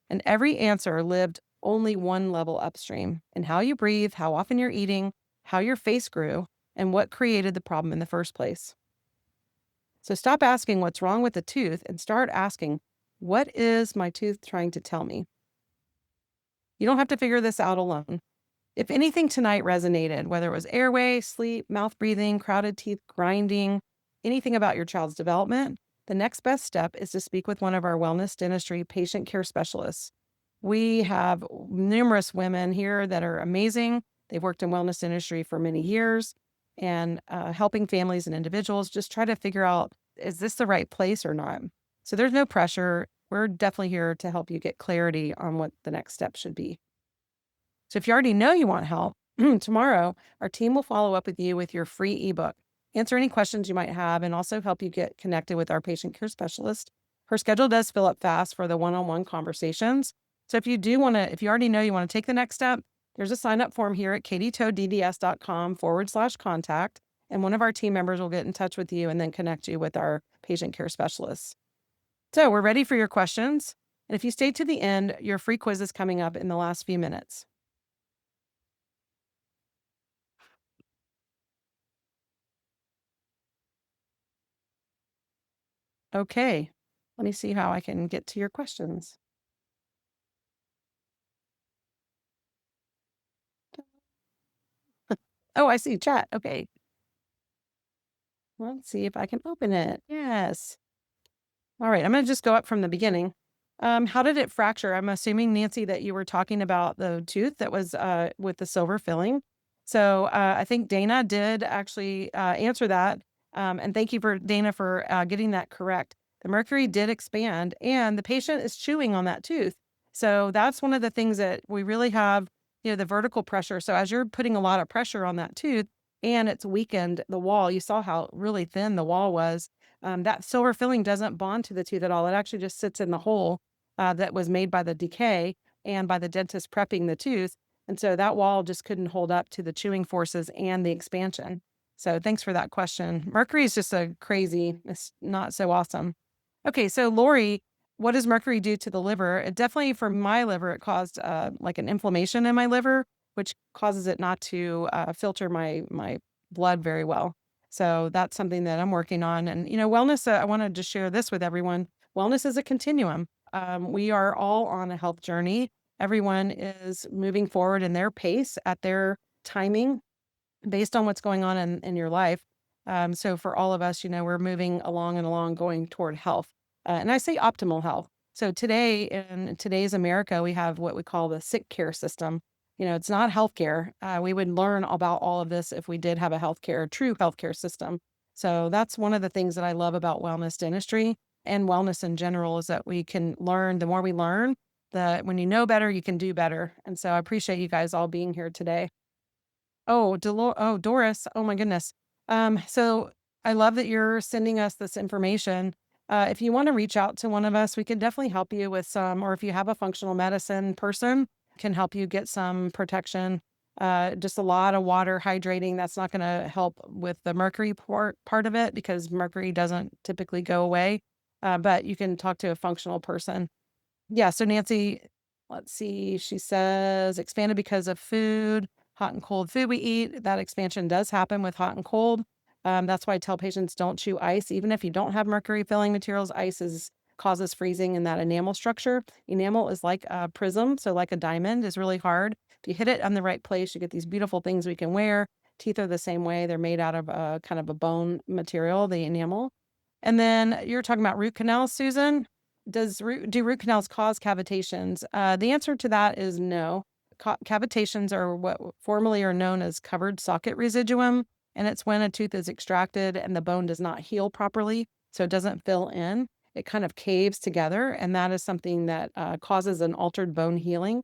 and every answer lived only one level upstream in how you breathe, how often you're eating, how your face grew, and what created the problem in the first place. So stop asking what's wrong with the tooth and start asking, what is my tooth trying to tell me? You don't have to figure this out alone. If anything tonight resonated, whether it was airway, sleep, mouth breathing, crowded teeth, grinding, anything about your child's development, the next best step is to speak with one of our wellness dentistry patient care specialists. We have numerous women here that are amazing. They've worked in wellness dentistry for many years and helping families and individuals just try to figure out, is this the right place or not? So there's no pressure. We're definitely here to help you get clarity on what the next step should be. So if you already know you want help, tomorrow our team will follow up with you with your free ebook, answer any questions you might have, and also help you get connected with our patient care specialist. Her schedule does fill up fast for the one-on-one conversations. So if you already know you want to take the next step, there's a sign-up form here at katoedds.com/contact, and one of our team members will get in touch with you and then connect you with our patient care specialists. So we're ready for your questions. And if you stay to the end, your free quiz is coming up in the last few minutes. Okay. Let me see how I can get to your questions. Oh, I see chat. Okay. Let's see if I can open it. Yes. All right. I'm going to just go up from the beginning. How did it fracture? I'm assuming, Nancy, that you were talking about the tooth that was with the silver filling. So I think Dana did actually answer that. And thank you for Dana for getting that correct. The mercury did expand, and the patient is chewing on that tooth. So that's one of the things that we really have, the vertical pressure. So as you're putting a lot of pressure on that tooth and it's weakened the wall, you saw how really thin the wall was. That silver filling doesn't bond to the tooth at all. It actually just sits in the hole that was made by the decay and by the dentist prepping the tooth. And so that wall just couldn't hold up to the chewing forces and the expansion. So thanks for that question. Mercury is just a crazy, it's not so awesome. Okay, so Lori, what does mercury do to the liver? It definitely, for my liver, it caused like an inflammation in my liver, which causes it not to filter my blood very well. So that's something that I'm working on. And, wellness, I want to just share this with everyone. Wellness is a continuum. We are all on a health journey. Everyone is moving forward in their pace at their timing based on what's going on in your life. So for all of us, we're moving along and along going toward health. And I say optimal health. So today, in today's America, we have what we call the sick care system. It's not healthcare. We would learn about all of this if we did have a true healthcare system. So that's one of the things that I love about wellness dentistry and wellness in general is that we can learn. The more we learn, when you know better, you can do better. And so I appreciate you guys all being here today. Doris. Oh my goodness. So I love that you're sending us this information. If you want to reach out to one of us, we can definitely help you with some, or if you have a functional medicine person, can help you get some protection. Just a lot of water hydrating. That's not going to help with the mercury part of it because mercury doesn't typically go away. But you can talk to a functional person. Yeah, so Nancy, let's see, she says expanded because of food, hot and cold food we eat. That expansion does happen with hot and cold. That's why I tell patients don't chew ice. Even if you don't have mercury filling materials, causes freezing in that enamel structure. Enamel is like a prism, so like a diamond is really hard. If you hit it on the right place, you get these beautiful things we can wear. Teeth are the same way. They're made out of a kind of a bone material, the enamel. And then you're talking about root canals, Susan. Do root canals cause cavitations? The answer to that is no. Cavitations are what formerly are known as covered socket residuum, and it's when a tooth is extracted and the bone does not heal properly, so it doesn't fill in. It kind of caves together, and that is something that causes an altered bone healing.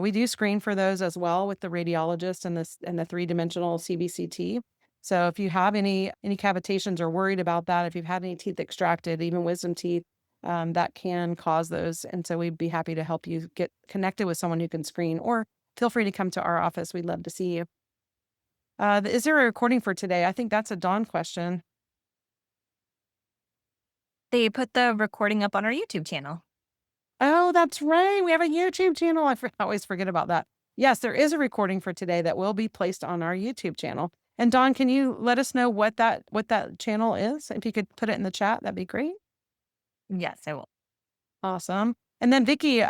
We do screen for those as well with the radiologist and the three-dimensional CBCT. So if you have any cavitations or worried about that, if you've had any teeth extracted, even wisdom teeth, that can cause those. And so we'd be happy to help you get connected with someone who can screen, or feel free to come to our office. We'd love to see you. Is there a recording for today? I think that's a Dawn question. They put the recording up on our YouTube channel. Oh, that's right. We have a YouTube channel. I always forget about that. Yes, there is a recording for today that will be placed on our YouTube channel. And Dawn, can you let us know what that channel is? If you could put it in the chat, that'd be great. Yes, I will. Awesome. And then Vicky,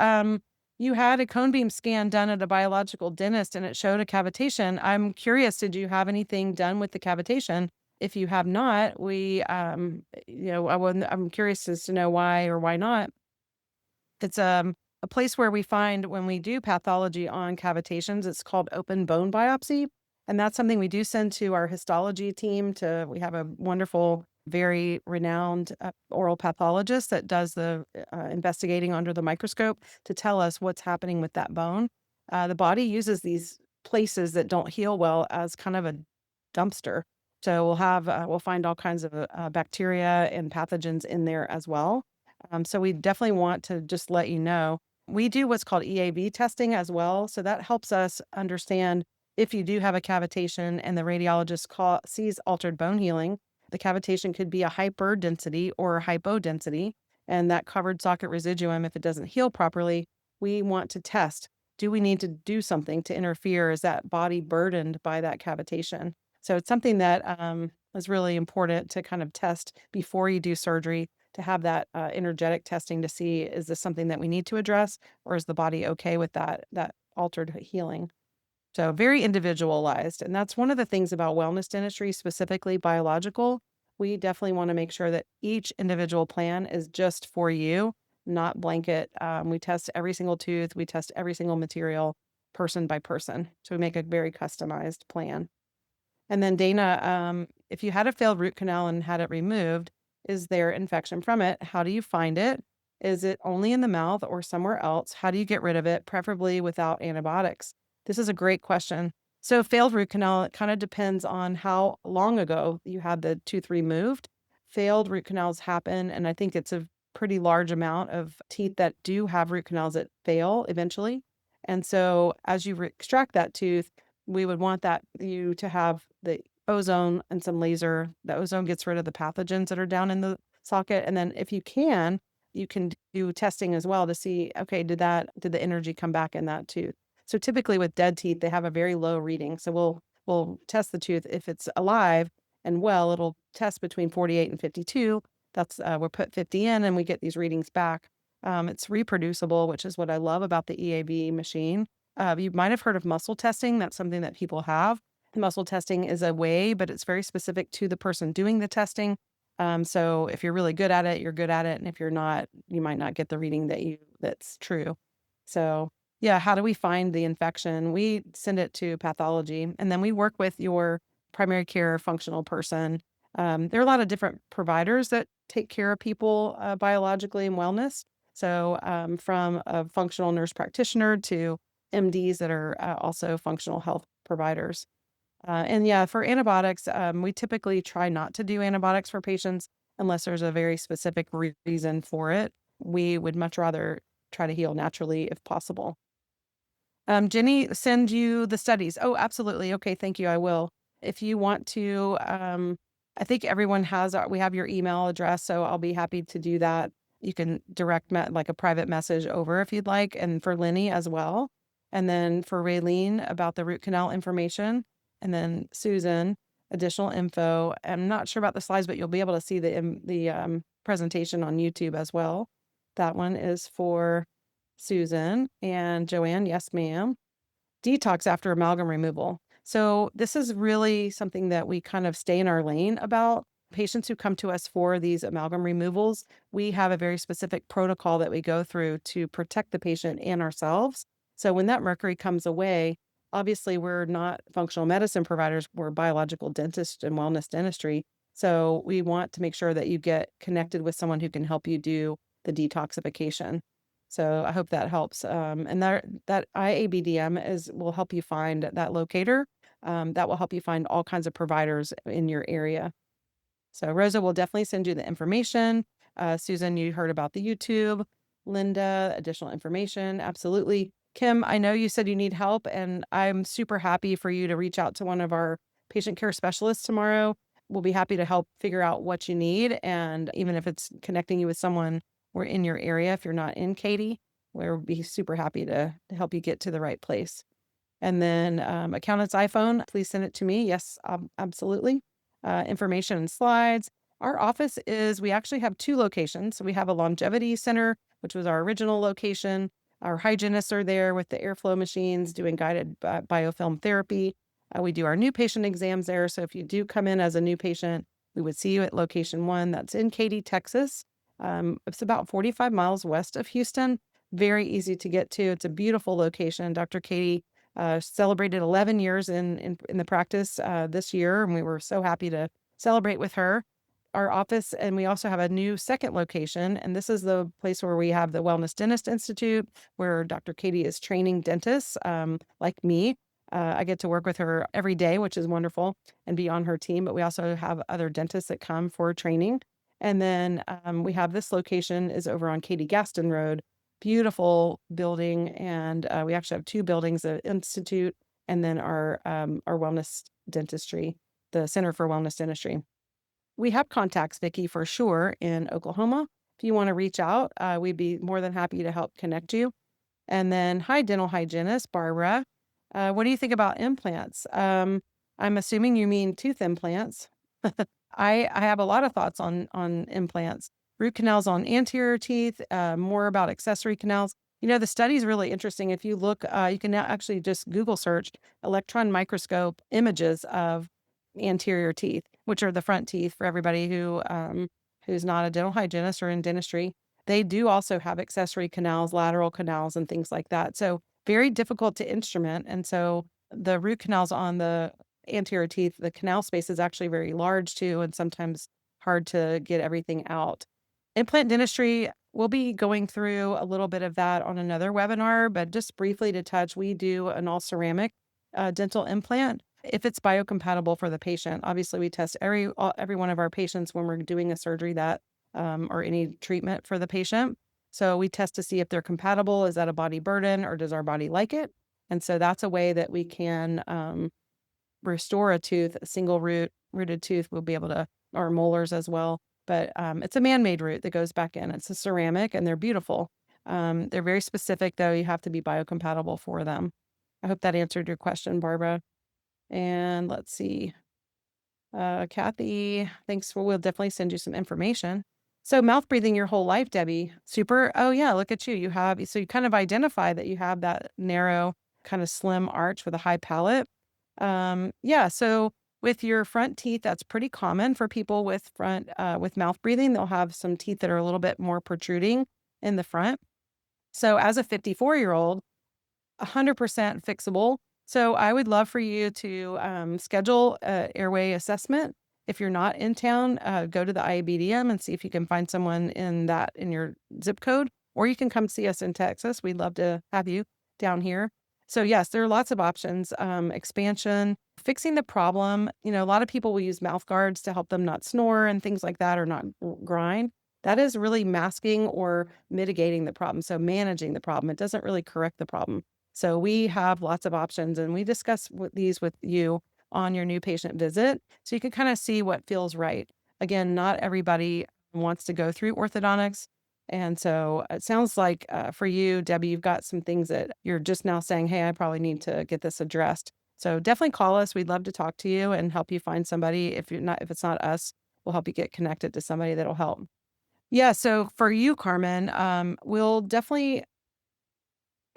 you had a cone beam scan done at a biological dentist and it showed a cavitation. I'm curious, did you have anything done with the cavitation? If you have not, I'm curious as to know why or why not. It's a place where we find when we do pathology on cavitations, it's called open bone biopsy. And that's something we do send to our histology team we have a wonderful, very renowned oral pathologist that does the investigating under the microscope to tell us what's happening with that bone. The body uses these places that don't heal well as kind of a dumpster. So we'll find all kinds of bacteria and pathogens in there as well. So we definitely want to just let you know. We do what's called EAV testing as well. So that helps us understand if you do have a cavitation and the radiologist sees altered bone healing. The cavitation could be a hyperdensity or hypodensity. And that covered socket residuum, if it doesn't heal properly, we want to test. Do we need to do something to interfere? Is that body burdened by that cavitation? So it's something that is really important to kind of test before you do surgery to have that energetic testing to see, is this something that we need to address, or is the body okay with that altered healing? So very individualized. And that's one of the things about wellness dentistry, specifically biological. We definitely want to make sure that each individual plan is just for you, not blanket. We test every single tooth, we test every single material person by person. So we make a very customized plan. And then Dana, if you had a failed root canal and had it removed, is there infection from it? How do you find it? Is it only in the mouth or somewhere else? How do you get rid of it, preferably without antibiotics? This is a great question. So, failed root canal, it kind of depends on how long ago you had the tooth removed. Failed root canals happen, and I think it's a pretty large amount of teeth that do have root canals that fail eventually. And so, as you extract that tooth, we would want that you to have the ozone and some laser. The ozone gets rid of the pathogens that are down in the socket, and then if you can do testing as well to see, okay, did the energy come back in that tooth? So typically with dead teeth, they have a very low reading. So we'll test the tooth. If it's alive and well, it'll test between 48 and 52. That's we'll put 50 in and we get these readings back. It's reproducible, which is what I love about the EAB machine. You might have heard of muscle testing. That's something that people have. Muscle testing is a way, but it's very specific to the person doing the testing. So if you're really good at it, you're good at it, and if you're not, you might not get the reading that's true. So yeah, how do we find the infection? We send it to pathology, and then we work with your primary care functional person. There are a lot of different providers that take care of people biologically and wellness. So from a functional nurse practitioner to MDs that are also functional health providers. And yeah, for antibiotics, we typically try not to do antibiotics for patients unless there's a very specific reason for it. We would much rather try to heal naturally if possible. Jenny, send you the studies. Oh, absolutely. Okay, thank you. I will. If you want to, I think everyone we have your email address, so I'll be happy to do that. You can like a private message over if you'd like, and for Lenny as well. And then for Raylene about the root canal information, and then Susan, additional info. I'm not sure about the slides, but you'll be able to see the presentation on YouTube as well. That one is for Susan and Joanne. Yes, ma'am. Detox after amalgam removal. So this is really something that we kind of stay in our lane about. Patients who come to us for these amalgam removals, we have a very specific protocol that we go through to protect the patient and ourselves. So when that mercury comes away, obviously we're not functional medicine providers, we're biological dentists and wellness dentistry. So we want to make sure that you get connected with someone who can help you do the detoxification. So I hope that helps. And that IABDM will help you find that locator. That will help you find all kinds of providers in your area. So Rosa will definitely send you the information. Susan, you heard about the YouTube. Linda, additional information. Absolutely. Kim, I know you said you need help, and I'm super happy for you to reach out to one of our patient care specialists tomorrow. We'll be happy to help figure out what you need. And even if it's connecting you with someone we're in your area, if you're not in Katy, we'll be super happy to help you get to the right place. And then accountant's iPhone, please send it to me. Yes, absolutely. Information and slides. Our office we actually have two locations. So we have a longevity center, which was our original location. Our hygienists are there with the airflow machines doing guided biofilm therapy. We do our new patient exams there. So if you do come in as a new patient, we would see you at location 1. That's in Katy, Texas. It's about 45 miles west of Houston. Very easy to get to. It's a beautiful location. Dr. Katie celebrated 11 years in the practice this year, and we were so happy to celebrate with her. Our office, and we also have a new second location, and this is the place where we have the Wellness Dentist Institute, where Dr. Katie is training dentists like me. I get to work with her every day, which is wonderful, and be on her team. But we also have other dentists that come for training. And then we have this location is over on Katy Gaston Road. Beautiful building, and we actually have two buildings: the institute and then our wellness dentistry, the Center for Wellness Dentistry. We have contacts, Vicki, for sure, in Oklahoma. If you want to reach out, we'd be more than happy to help connect you. And then, hi, dental hygienist Barbara. What do you think about implants? I'm assuming you mean tooth implants. I have a lot of thoughts on implants. root canals on anterior teeth, more about accessory canals. The study is really interesting. If you look, you can now actually just Google search electron microscope images of anterior teeth, which are the front teeth for everybody who's not a dental hygienist or in dentistry. They do also have accessory canals, lateral canals, and things like that. So very difficult to instrument. And so the root canals on the anterior teeth, the canal space is actually very large too, and sometimes hard to get everything out. Implant dentistry, we'll be going through a little bit of that on another webinar, but just briefly to touch, we do an all ceramic dental implant if it's biocompatible for the patient. Obviously, we test every one of our patients when we're doing a surgery that or any treatment for the patient. So we test to see if they're compatible. Is that a body burden or does our body like it? And so that's a way that we can restore a tooth, a single rooted tooth. We'll be able to, or molars as well. But it's a man-made root that goes back in. It's a ceramic, and they're beautiful. They're very specific, though. You have to be biocompatible for them. I hope that answered your question, Barbara. And let's see. Kathy, thanks for, we'll definitely send you some information. So mouth breathing your whole life, Debbie. Super. Oh yeah, look at you. So you kind of identify that you have that narrow, kind of slim arch with a high palate. Yeah, so with your front teeth, that's pretty common for people with mouth breathing. They'll have some teeth that are a little bit more protruding in the front. So as a 54-year-old, 100% fixable. So I would love for you to schedule a airway assessment. If you're not in town, go to the IABDM and see if you can find someone in your zip code, or you can come see us in Texas. We'd love to have you down here. So yes, there are lots of options. Expansion, fixing the problem. A lot of people will use mouth guards to help them not snore and things like that, or not grind. That is really masking or mitigating the problem. So managing the problem. It doesn't really correct the problem. So we have lots of options, and we discuss these with you on your new patient visit, so you can kind of see what feels right. Again, not everybody wants to go through orthodontics. And so it sounds like for you, Debbie, you've got some things that you're just now saying, hey, I probably need to get this addressed. So definitely call us. We'd love to talk to you and help you find somebody. If it's not us, we'll help you get connected to somebody that'll help. Yeah. So for you, Carmen, we'll definitely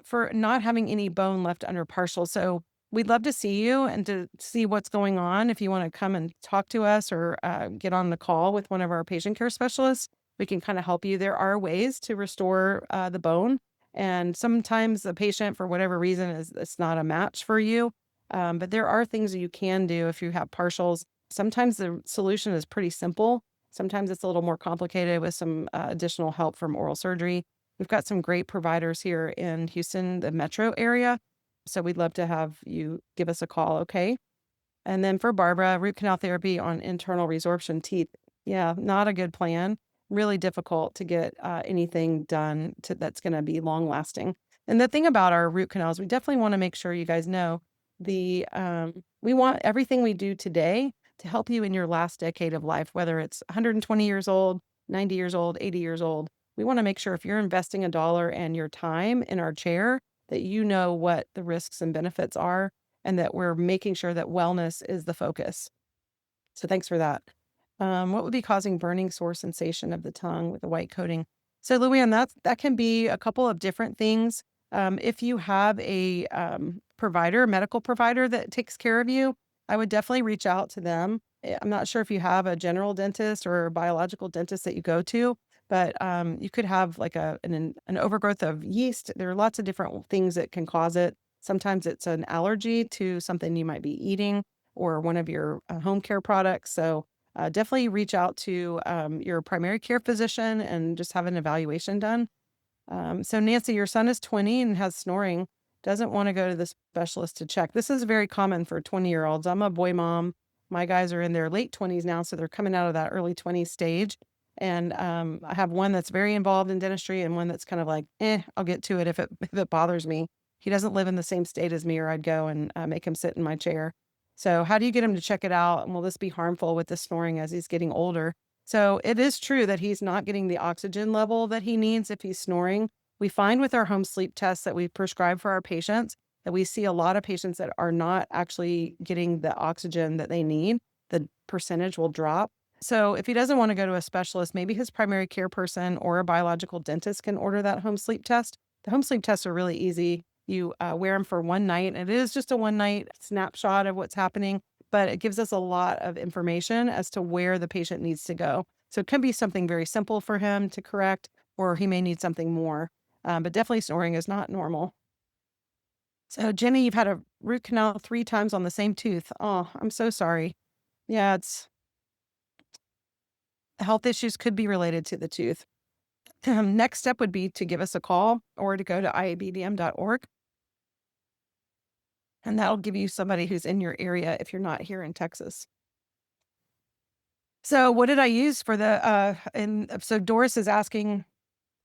for not having any bone left under partial. So we'd love to see you and to see what's going on. If you want to come and talk to us or get on the call with one of our patient care specialists, we can kind of help you. There are ways to restore the bone. And sometimes the patient, for whatever reason, it's not a match for you. But there are things that you can do if you have partials. Sometimes the solution is pretty simple. Sometimes it's a little more complicated with some additional help from oral surgery. We've got some great providers here in Houston, the metro area. So we'd love to have you give us a call, okay? And then for Barbara, root canal therapy on internal resorption teeth. Yeah, not a good plan. Really difficult to get anything done that's going to be long lasting. And the thing about our root canals, we definitely want to make sure you guys know we want everything we do today to help you in your last decade of life, whether it's 120 years old, 90 years old, 80 years old. We want to make sure if you're investing $1 and your time in our chair, that you know what the risks and benefits are, and that we're making sure that wellness is the focus. So thanks for that. What would be causing burning sore sensation of the tongue with the white coating? So Luann, that can be a couple of different things. If you have a medical provider that takes care of you, I would definitely reach out to them. I'm not sure if you have a general dentist or a biological dentist that you go to, but you could have like an overgrowth of yeast. There are lots of different things that can cause it. Sometimes it's an allergy to something you might be eating or one of your home care products. So definitely reach out to your primary care physician and just have an evaluation done. So Nancy, your son is 20 and has snoring, doesn't want to go to the specialist to check. This is very common for 20-year-olds. I'm a boy mom. My guys are in their late 20s now, so they're coming out of that early 20s stage. And I have one that's very involved in dentistry and one that's kind of like, I'll get to it if it bothers me. He doesn't live in the same state as me, or I'd go and make him sit in my chair. So how do you get him to check it out? And will this be harmful with the snoring as he's getting older? So it is true that he's not getting the oxygen level that he needs if he's snoring. We find with our home sleep tests that we prescribe for our patients that we see a lot of patients that are not actually getting the oxygen that they need. The percentage will drop. So if he doesn't want to go to a specialist, maybe his primary care person or a biological dentist can order that home sleep test. The home sleep tests are really easy. You wear them for one night. And it is just a one night snapshot of what's happening, but it gives us a lot of information as to where the patient needs to go. So it can be something very simple for him to correct, or he may need something more. But definitely snoring is not normal. So, Jenny, you've had a root canal 3 times on the same tooth. Oh, I'm so sorry. Yeah, it's health issues could be related to the tooth. Next step would be to give us a call or to go to iabdm.org, and that'll give you somebody who's in your area if you're not here in Texas. So, what did I use for the and so Doris is asking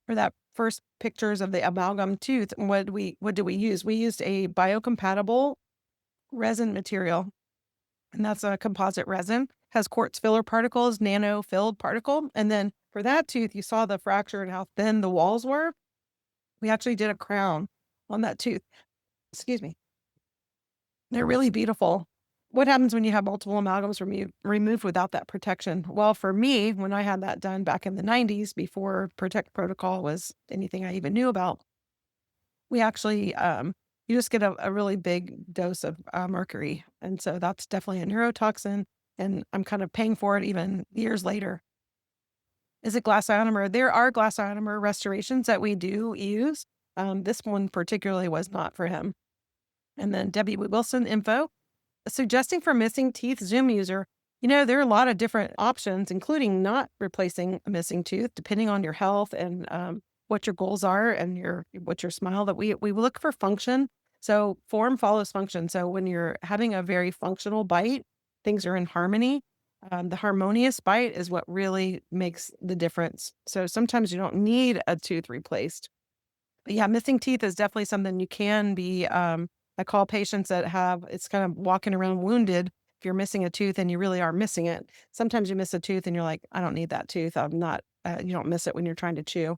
for that first pictures of the amalgam tooth. And what did we use? We used a biocompatible resin material, and that's a composite resin, has quartz filler particles, nano filled particle. And then for that tooth, you saw the fracture and how thin the walls were. We actually did a crown on that tooth. Excuse me. They're really beautiful. What happens when you have multiple amalgams removed without that protection? Well, for me, when I had that done back in the 90s, before Protect Protocol was anything I even knew about, we actually, you just get a really big dose of mercury. And so that's definitely a neurotoxin. And I'm kind of paying for it even years later. Is it glass ionomer? There are glass ionomer restorations that we do use. This one particularly was not for him. And then Debbie Wilson info suggesting for missing teeth Zoom user. There are a lot of different options, including not replacing a missing tooth, depending on your health and what your goals are and your smile. That we look for function. So form follows function. So when you're having a very functional bite, things are in harmony. The harmonious bite is what really makes the difference. So sometimes you don't need a tooth replaced. But yeah, missing teeth is definitely something you can be. I call patients that have it's kind of walking around wounded. If you're missing a tooth and you really are missing it, sometimes you miss a tooth and you're like, I don't need that tooth. I'm not. You don't miss it when you're trying to chew.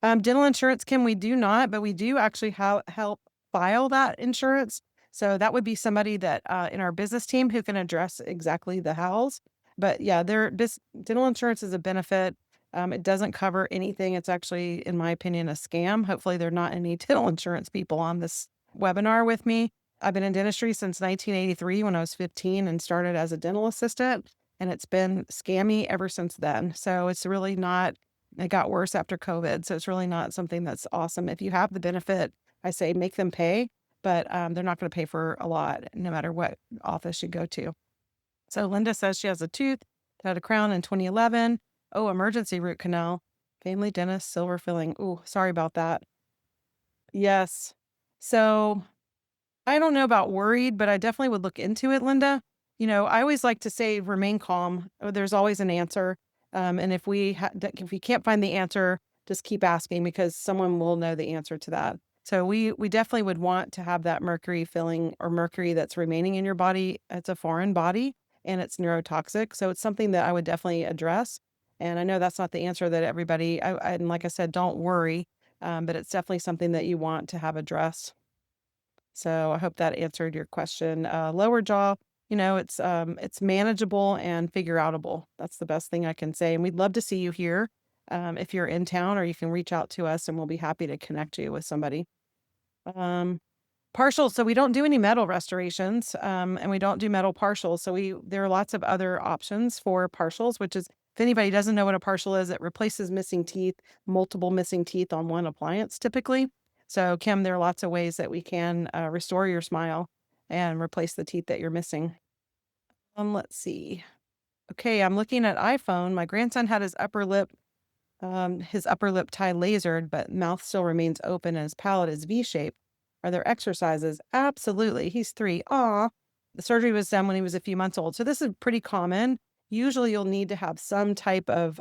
Dental insurance, Kim, we do not, but we do actually help file that insurance. So that would be somebody that in our business team who can address exactly the hows. But yeah, this dental insurance is a benefit. It doesn't cover anything. It's actually, in my opinion, a scam. Hopefully, there are not any dental insurance people on this webinar with me. I've been in dentistry since 1983 when I was 15 and started as a dental assistant, and it's been scammy ever since then. So it's really not it got worse after COVID, so it's really not something that's awesome. If you have the benefit, I say make them pay, but they're not gonna pay for a lot no matter what office you go to. So Linda says she has a tooth that had a crown in 2011. Oh, emergency root canal. Family dentist, silver filling. Ooh, sorry about that. Yes. So I don't know about worried, but I definitely would look into it, Linda. I always like to say remain calm. There's always an answer. And if we can't find the answer, just keep asking because someone will know the answer to that. So we definitely would want to have that mercury filling or mercury that's remaining in your body. It's a foreign body and it's neurotoxic. So it's something that I would definitely address. And I know that's not the answer that everybody, and like I said, don't worry. But it's definitely something that you want to have addressed. So I hope that answered your question. Lower jaw, it's manageable and figure outable. That's the best thing I can say. And we'd love to see you here if you're in town, or you can reach out to us and we'll be happy to connect you with somebody. Um, Partials. So we don't do any metal restorations, and we don't do metal partials. So there are lots of other options for partials, which is if anybody doesn't know what a partial is, it replaces missing teeth, multiple missing teeth on one appliance typically. So Kim, there are lots of ways that we can restore your smile and replace the teeth that you're missing. Let's see. Okay, I'm looking at iPhone. My grandson had his upper lip tie lasered, but mouth still remains open and his palate is V-shaped. Are there exercises? Absolutely. He's 3. Aw. The surgery was done when he was a few months old. So this is pretty common. Usually you'll need to have some type of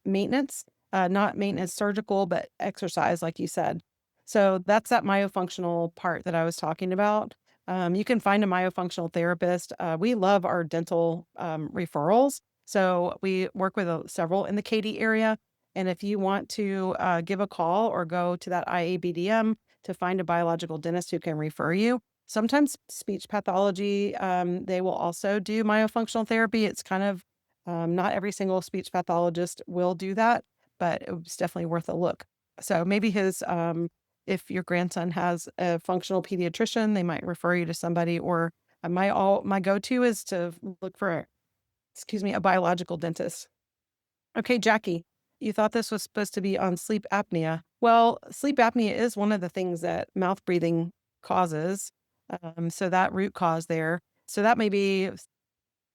maintenance, not maintenance surgical, but exercise, like you said. So that's that myofunctional part that I was talking about. You can find a myofunctional therapist. We love our dental referrals. So we work with several in the Katy area. And if you want to give a call or go to that IABDM to find a biological dentist who can refer you, sometimes speech pathology, they will also do myofunctional therapy. It's kind of Not every single speech pathologist will do that, but it was definitely worth a look. So maybe if your grandson has a functional pediatrician, they might refer you to somebody, or my go-to is to look for, excuse me, a biological dentist. Okay, Jackie, you thought this was supposed to be on sleep apnea. Well, sleep apnea is one of the things that mouth breathing causes. So that root cause there. So that may be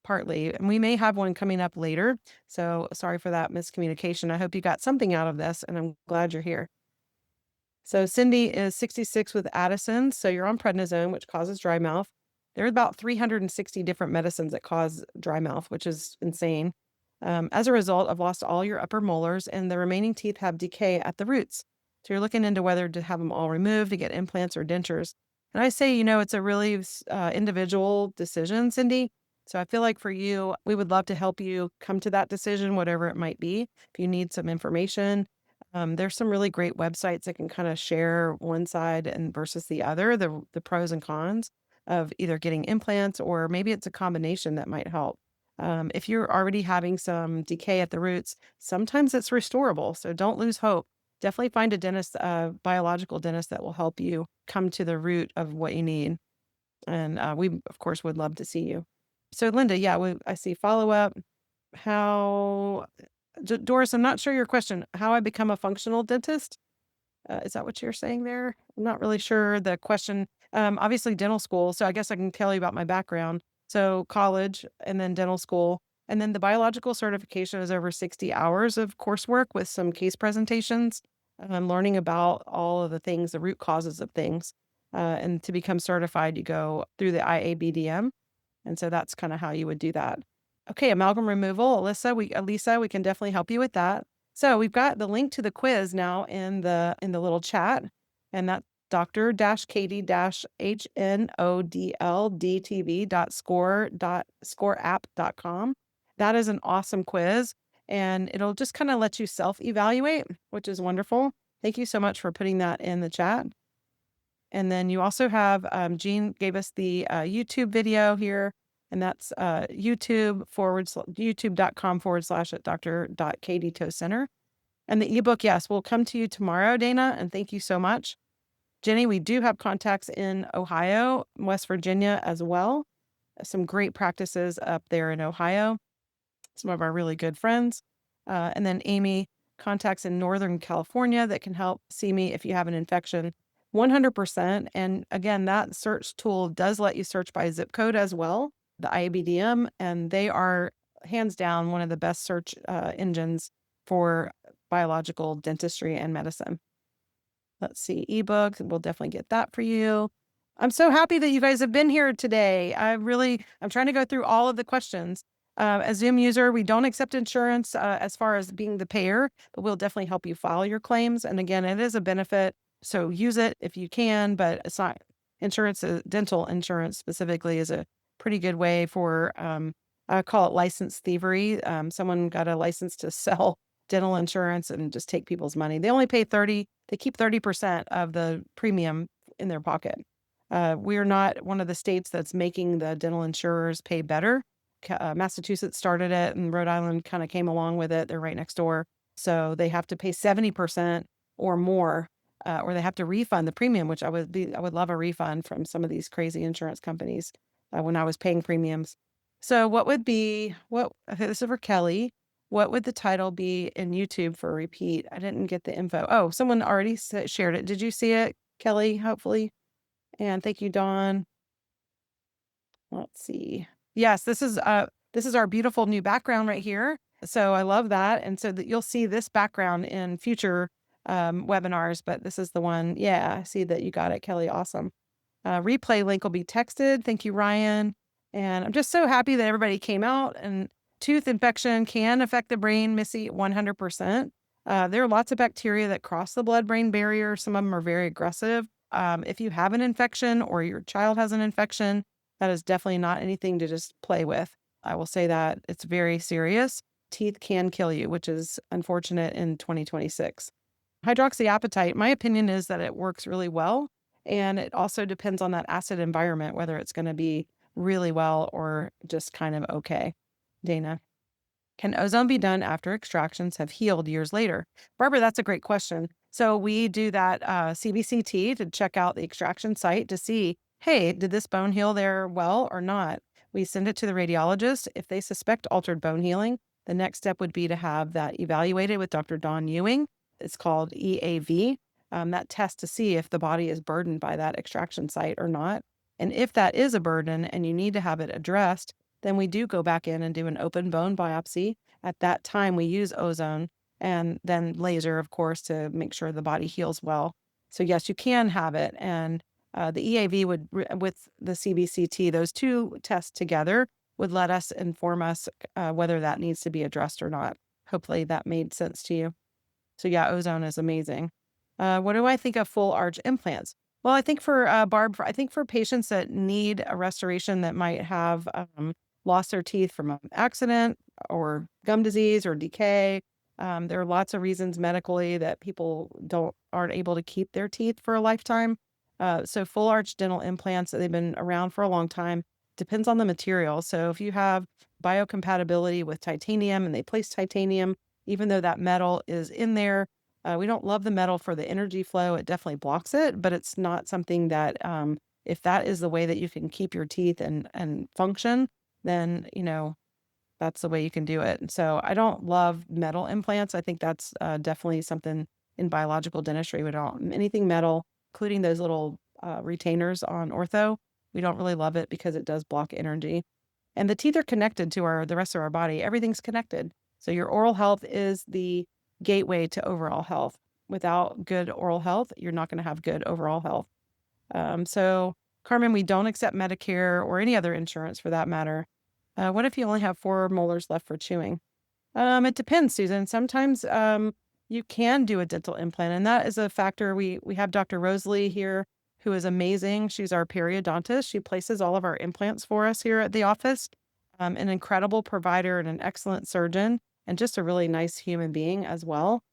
partly, and we may have one coming up later. So sorry for that miscommunication. I hope you got something out of this, and I'm glad you're here. So Cindy is 66 with Addison. So you're on prednisone, which causes dry mouth. There are about 360 different medicines that cause dry mouth, which is insane. As a result, I've lost all your upper molars, and the remaining teeth have decay at the roots. So you're looking into whether to have them all removed to get implants or dentures. And I say, it's a really individual decision, Cindy. So I feel like for you, we would love to help you come to that decision, whatever it might be. If you need some information, there's some really great websites that can kind of share one side and versus the other, the pros and cons of either getting implants, or maybe it's a combination that might help. If you're already having some decay at the roots, sometimes it's restorable. So don't lose hope. Definitely find a dentist, a biological dentist that will help you come to the root of what you need. And we, of course, would love to see you. So, Linda, yeah, I see follow up. How Doris, I'm not sure your question. How I become a functional dentist? Is that what you're saying there? I'm not really sure the question. Obviously, dental school. So I guess I can tell you about my background. So college and then dental school. And then the biological certification is over 60 hours of coursework with some case presentations, learning about all of the things, the root causes of things. And to become certified, you go through the IABDM. And so that's kind of how you would do that. Okay, amalgam removal, Elisa, we can definitely help you with that. So we've got the link to the quiz now in the little chat, and that's dr-katie-hnodldtv.scoreapp.com. That is an awesome quiz, and it'll just kind of let you self-evaluate, which is wonderful. Thank you so much for putting that in the chat. And then you also have, Jean gave us the YouTube video here, and that's youtube.com/@ Dr. Toe Center. And the ebook, yes, will come to you tomorrow, Dana, and thank you so much. Jenny, we do have contacts in Ohio, West Virginia as well. Some great practices up there in Ohio, some of our really good friends. And then Amy, contacts in Northern California that can help see me if you have an infection. 100%. And again, that search tool does let you search by zip code as well, the IABDM, and they are hands down one of the best search engines for biological dentistry and medicine. Let's see, ebook, we'll definitely get that for you. I'm so happy that you guys have been here today. I'm trying to go through all of the questions. As Zoom user, we don't accept insurance as far as being the payer, but we'll definitely help you file your claims. And again, it is a benefit, so use it if you can, but it's not insurance. Dental insurance specifically is a pretty good way for, I call it license thievery. Someone got a license to sell dental insurance and just take people's money. They only pay they keep 30% of the premium in their pocket. We're not one of the states that's making the dental insurers pay better. Massachusetts started it, and Rhode Island kind of came along with it. They're right next door. So they have to pay 70% or more, or they have to refund the premium, which I would love a refund from some of these crazy insurance companies when I was paying premiums. So okay, this is for Kelly. What would the title be in YouTube for repeat? I didn't get the info. Oh, someone already shared it. Did you see it, Kelly? Hopefully. And thank you, Dawn. Let's see. Yes, this is our beautiful new background right here. So I love that. And so that you'll see this background in future webinars, but this is the one. Yeah, I see that you got it, Kelly. Awesome. Replay link will be texted. Thank you, Ryan. And I'm just so happy that everybody came out. And tooth infection can affect the brain, Missy, 100%. There are lots of bacteria that cross the blood-brain barrier. Some of them are very aggressive. If you have an infection or your child has an infection, that is definitely not anything to just play with. I will say that it's very serious. Teeth can kill you, which is unfortunate in 2026. Hydroxyapatite, my opinion is that it works really well. And it also depends on that acid environment, whether it's going to be really well or just kind of okay. Dana. Can ozone be done after extractions have healed years later? Barbara, that's a great question. So we do that CBCT to check out the extraction site to see, hey, did this bone heal there well or not? We send it to the radiologist. If they suspect altered bone healing, the next step would be to have that evaluated with Dr. Don Ewing. It's called EAV. That test to see if the body is burdened by that extraction site or not. And if that is a burden and you need to have it addressed, then we do go back in and do an open bone biopsy. At that time, we use ozone and then laser, of course, to make sure the body heals well. So yes, you can have it. And the EAV would, with the CBCT, those two tests together would let us inform us whether that needs to be addressed or not. Hopefully that made sense to you. So yeah, ozone is amazing. What do I think of full arch implants? Well, I think for I think for patients that need a restoration that might have lost their teeth from an accident or gum disease or decay, there are lots of reasons medically that people aren't able to keep their teeth for a lifetime. So full arch dental implants, they've been around for a long time. Depends on the material. So if you have biocompatibility with titanium and they place titanium, even though that metal is in there, we don't love the metal for the energy flow. It definitely blocks it, but it's not something that, if that is the way that you can keep your teeth and function, then, that's the way you can do it. And so I don't love metal implants. I think that's definitely something in biological dentistry. We don't anything metal, including those little retainers on ortho. We don't really love it because it does block energy. And the teeth are connected to the rest of our body. Everything's connected. So your oral health is the gateway to overall health. Without good oral health, you're not going to have good overall health. So, Carmen, we don't accept Medicare or any other insurance for that matter. What if you only have four molars left for chewing? It depends, Susan. Sometimes you can do a dental implant, and that is a factor. We have Dr. Rosalie here, who is amazing. She's our periodontist. She places all of our implants for us here at the office. An incredible provider and an excellent surgeon, and just a really nice human being as well.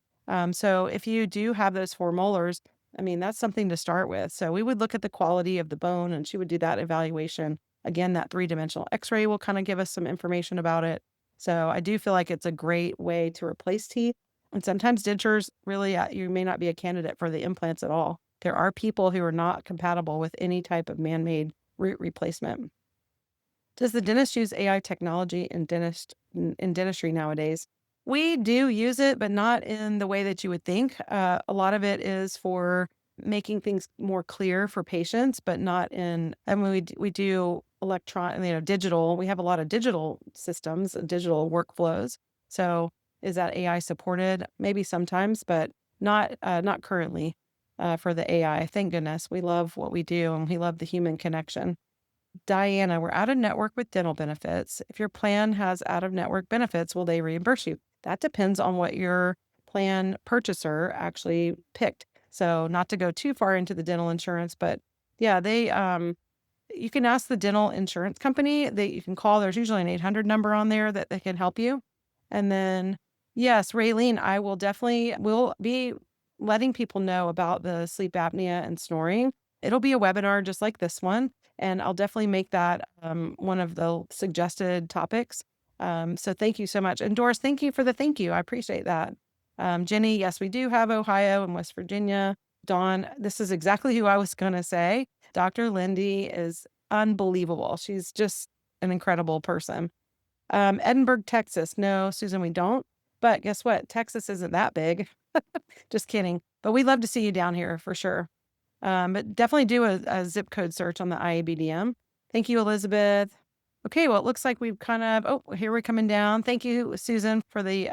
So if you do have those four molars, I mean, that's something to start with. So we would look at the quality of the bone, and she would do that evaluation. Again, that three-dimensional X-ray will kind of give us some information about it. So I do feel like it's a great way to replace teeth. And sometimes dentures really, you may not be a candidate for the implants at all. There are people who are not compatible with any type of man-made root replacement. Does the dentist use AI technology in dentistry nowadays? We do use it, but not in the way that you would think. A lot of it is for making things more clear for patients, but not in. I mean, we do digital. We have a lot of digital systems, digital workflows. So is that AI supported? Maybe sometimes, but not currently for the AI. Thank goodness. We love what we do, and we love the human connection. Diana, we're out of network with dental benefits. If your plan has out of network benefits, will they reimburse you? That depends on what your plan purchaser actually picked. So not to go too far into the dental insurance, but yeah, you can ask the dental insurance company that you can call. There's usually an 800 number on there that they can help you. And then, yes, Raylene, I will be letting people know about the sleep apnea and snoring. It'll be a webinar just like this one, and I'll definitely make that one of the suggested topics. So thank you so much. And Doris, thank you for the thank you. I appreciate that. Jenny, yes, we do have Ohio and West Virginia. Dawn, this is exactly who I was going to say. Dr. Lindy is unbelievable. She's just an incredible person. Edinburgh, Texas. No, Susan, we don't. But guess what? Texas isn't that big. Just kidding. But we'd love to see you down here for sure. But definitely do a zip code search on the IABDM. Thank you, Elizabeth. Okay, well, it looks like we've here we're coming down. Thank you, Susan, for the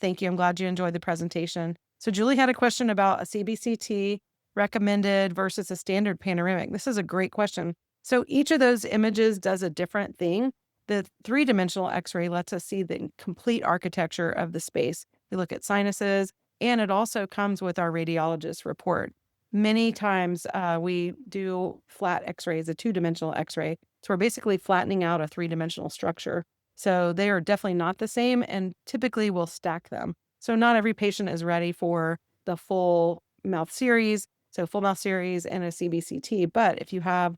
thank you. I'm glad you enjoyed the presentation. So Julie had a question about a CBCT recommended versus a standard panoramic. This is a great question. So each of those images does a different thing. The three-dimensional X-ray lets us see the complete architecture of the space. We look at sinuses, and it also comes with our radiologist report. Many times we do flat X-rays, a two-dimensional X-ray. So we're basically flattening out a three-dimensional structure. So they are definitely not the same, and typically we'll stack them. So not every patient is ready for the full mouth series, so full mouth series and a CBCT. But if you have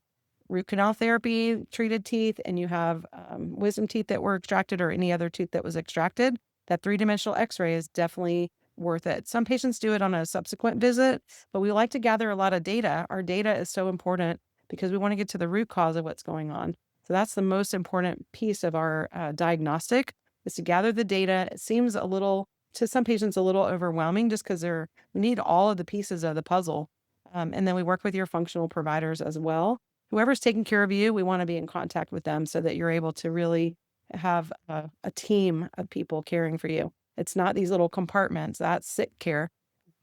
root canal therapy treated teeth and you have wisdom teeth that were extracted or any other tooth that was extracted, that three-dimensional x-ray is definitely worth it. Some patients do it on a subsequent visit, but we like to gather a lot of data. Our data is so important because we want to get to the root cause of what's going on. So that's the most important piece of our diagnostic is to gather the data. It seems a little, to some patients, a little overwhelming just because we need all of the pieces of the puzzle. And then we work with your functional providers as well. Whoever's taking care of you, we want to be in contact with them so that you're able to really have a team of people caring for you. It's not these little compartments. That's sick care.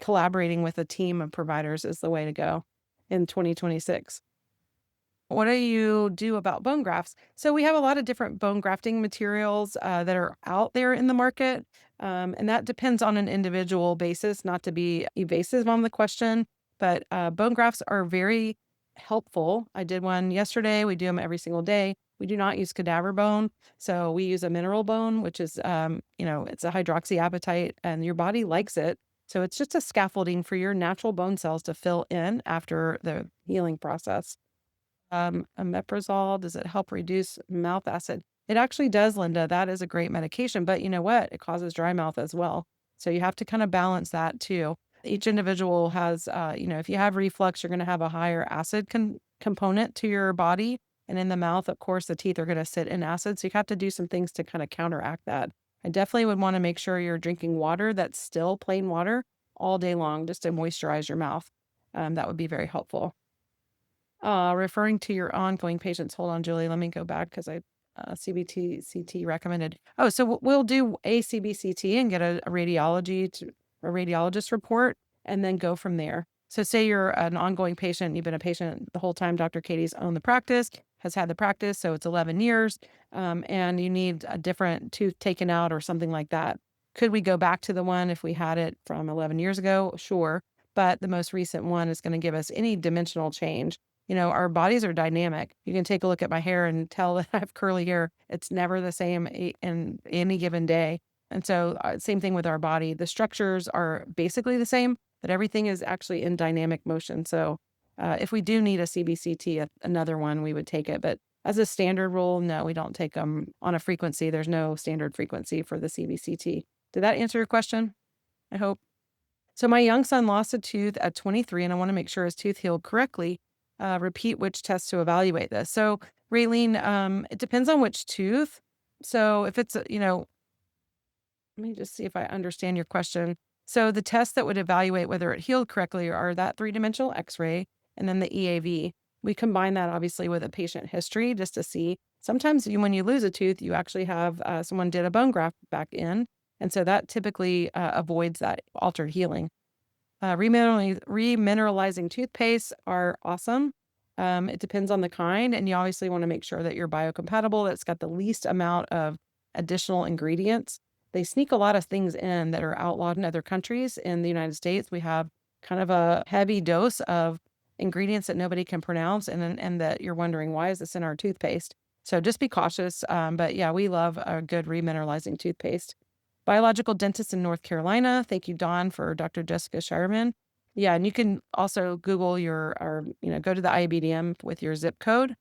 Collaborating with a team of providers is the way to go in 2026. What do you do about bone grafts? So we have a lot of different bone grafting materials that are out there in the market, and that depends on an individual basis. Not to be evasive on the question, but bone grafts are very helpful. I did one yesterday. We do them every single day. We do not use cadaver bone, so we use a mineral bone, which is it's a hydroxyapatite, and your body likes it. So it's just a scaffolding for your natural bone cells to fill in after the healing process. Omeprazole, does it help reduce mouth acid? It actually does, Linda. That is a great medication, but you know what? It causes dry mouth as well. So you have to kind of balance that too. Each individual has, if you have reflux, you're going to have a higher acid component to your body. And in the mouth, of course, the teeth are going to sit in acid. So you have to do some things to kind of counteract that. I definitely would want to make sure you're drinking water that's still plain water all day long just to moisturize your mouth. That would be very helpful. Referring to your ongoing patients, hold on, Julie, let me go back because CBT-CT recommended. Oh, so we'll do a CBCT and get a radiologist report and then go from there. So say you're an ongoing patient, you've been a patient the whole time Dr. Katie's owned the practice, has had the practice, so it's 11 years, and you need a different tooth taken out or something like that. Could we go back to the one if we had it from 11 years ago? Sure. But the most recent one is going to give us any dimensional change. Our bodies are dynamic. You can take a look at my hair and tell that I have curly hair. It's never the same in any given day. And so, same thing with our body. The structures are basically the same, but everything is actually in dynamic motion. So, if we do need a CBCT, another one, we would take it. But as a standard rule, no, we don't take them on a frequency. There's no standard frequency for the CBCT. Did that answer your question? I hope. So, my young son lost a tooth at 23, and I want to make sure his tooth healed correctly. Repeat which test to evaluate this. So, Raylene, it depends on which tooth. So if it's, let me just see if I understand your question. So the tests that would evaluate whether it healed correctly are that three-dimensional x-ray and then the EAV. We combine that obviously with a patient history just to see. Sometimes when you lose a tooth, you actually have someone did a bone graft back in. And so that typically avoids that altered healing. Remineralizing toothpaste are awesome. It depends on the kind, and you obviously want to make sure that you're biocompatible, that's got the least amount of additional ingredients. They sneak a lot of things in that are outlawed in other countries. In the United States, we have kind of a heavy dose of ingredients that nobody can pronounce, and that you're wondering, why is this in our toothpaste? So just be cautious. But yeah, we love a good remineralizing toothpaste. Biological dentist in North Carolina. Thank you, Dawn, for Dr. Jessica Shireman. Yeah, and you can also Google go to the IBDM with your zip code.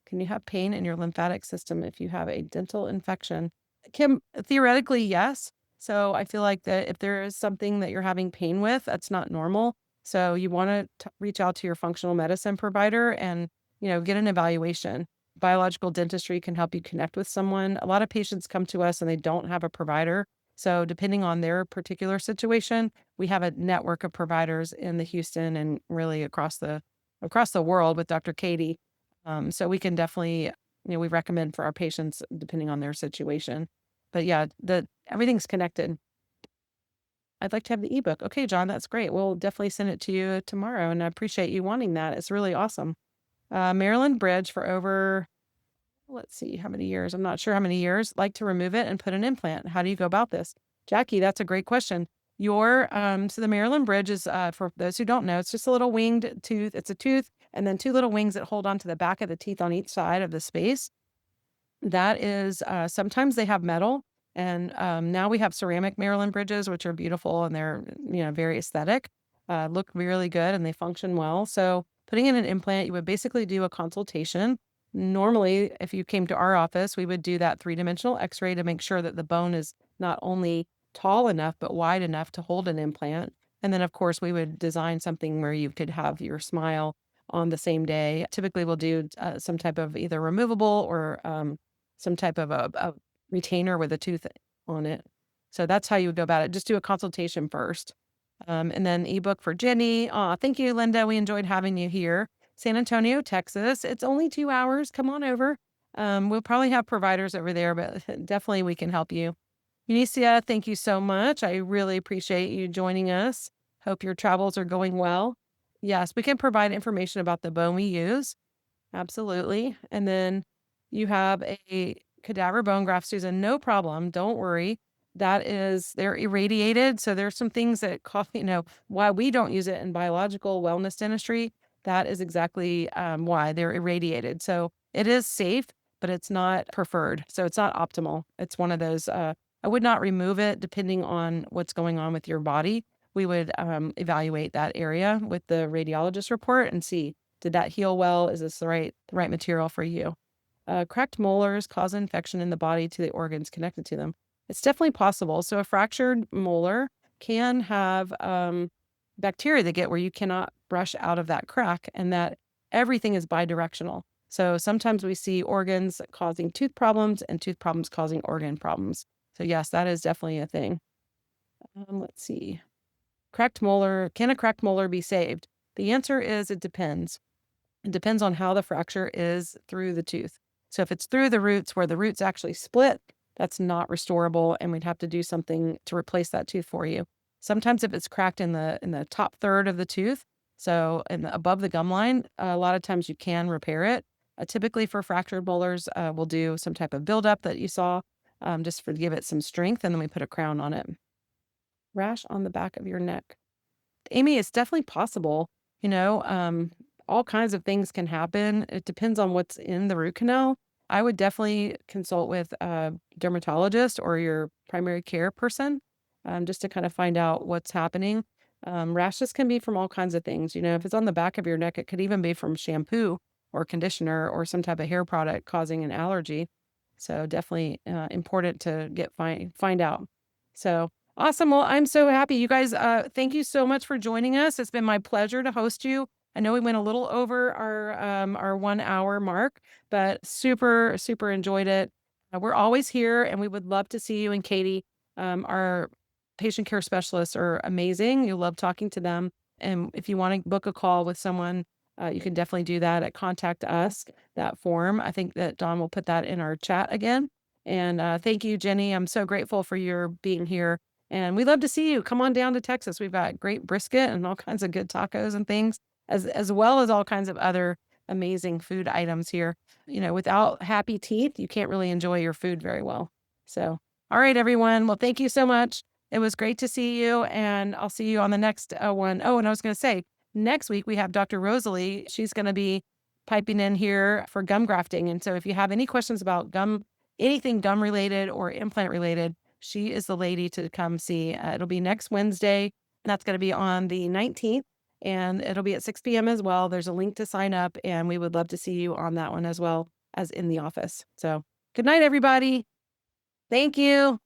Can you have pain in your lymphatic system if you have a dental infection? Kim, theoretically, yes. So I feel like that if there is something that you're having pain with, that's not normal. So you want to reach out to your functional medicine provider and, get an evaluation. Biological dentistry can help you connect with someone. A lot of patients come to us and they don't have a provider. So depending on their particular situation, we have a network of providers in the Houston and really across the world with Dr. Katie. So we can definitely, we recommend for our patients depending on their situation. But yeah, everything's connected. I'd like to have the ebook. Okay, John, that's great. We'll definitely send it to you tomorrow, and I appreciate you wanting that. It's really awesome. Maryland Bridge for over, let's see, how many years? I'm not sure how many years. Like to remove it and put an implant. How do you go about this? Jackie, that's a great question. So the Maryland Bridge is, for those who don't know, it's just a little winged tooth. It's a tooth and then two little wings that hold onto the back of the teeth on each side of the space. That is, sometimes they have metal, and now we have ceramic Maryland bridges, which are beautiful and they're, very aesthetic, look really good and they function well. So Putting in an implant, you would basically do a consultation. Normally, if you came to our office, we would do that three-dimensional x-ray to make sure that the bone is not only tall enough, but wide enough to hold an implant. And then, of course, we would design something where you could have your smile on the same day. Typically, we'll do some type of either removable or some type of a retainer with a tooth on it. So that's how you would go about it. Just do a consultation first. And then ebook for Jenny. Aw, thank you, Linda. We enjoyed having you here. San Antonio, Texas. It's only 2 hours. Come on over. We'll probably have providers over there, but definitely we can help you. Unicia, thank you so much. I really appreciate you joining us. Hope your travels are going well. Yes, we can provide information about the bone we use. Absolutely. And then you have a cadaver bone graft, Susan. No problem. Don't worry. They're irradiated. So there's some things that why we don't use it in biological wellness dentistry. That is exactly why they're irradiated. So it is safe, but it's not preferred. So it's not optimal. It's one of those, I would not remove it depending on what's going on with your body. We would evaluate that area with the radiologist report and see, did that heal well? Is this the right material for you? Cracked molars cause infection in the body to the organs connected to them. It's definitely possible. So a fractured molar can have bacteria that get where you cannot brush out of that crack, and that everything is bidirectional. So sometimes we see organs causing tooth problems and tooth problems causing organ problems. So yes, that is definitely a thing. Let's see. Can a cracked molar be saved? The answer is it depends. It depends on how the fracture is through the tooth. So if it's through the roots where the roots actually split, that's not restorable, and we'd have to do something to replace that tooth for you. Sometimes if it's cracked in the top third of the tooth, so above the gum line, a lot of times you can repair it. Typically for fractured molars, we'll do some type of buildup that you saw, just to give it some strength, and then we put a crown on it. Rash on the back of your neck. Amy, it's definitely possible. You know, all kinds of things can happen. It depends on what's in the root canal. I would definitely consult with a dermatologist or your primary care person, just to kind of find out what's happening. Rashes can be from all kinds of things. If it's on the back of your neck, it could even be from shampoo or conditioner or some type of hair product causing an allergy. So definitely important to find out. So awesome. Well, I'm so happy. You guys, thank you so much for joining us. It's been my pleasure to host you. I know we went a little over our 1 hour mark, but super, super enjoyed it. We're always here, and we would love to see you and Katie. Our patient care specialists are amazing. You love talking to them. And if you want to book a call with someone, you can definitely do that at Contact Us, that form. I think that Dawn will put that in our chat again. And thank you, Jenny. I'm so grateful for your being here. And we love to see you. Come on down to Texas. We've got great brisket and all kinds of good tacos and things, as well as all kinds of other amazing food items here. Without happy teeth, you can't really enjoy your food very well. So, all right, everyone. Well, thank you so much. It was great to see you, and I'll see you on the next one. Oh, and I was going to say, next week we have Dr. Rosalie. She's going to be piping in here for gum grafting. And so if you have any questions about anything gum related or implant related, she is the lady to come see. It'll be next Wednesday. That's going to be on the 19th, and it'll be at 6 p.m. as well. There's a link to sign up, and we would love to see you on that one as well as in the office. So good night, everybody. Thank you.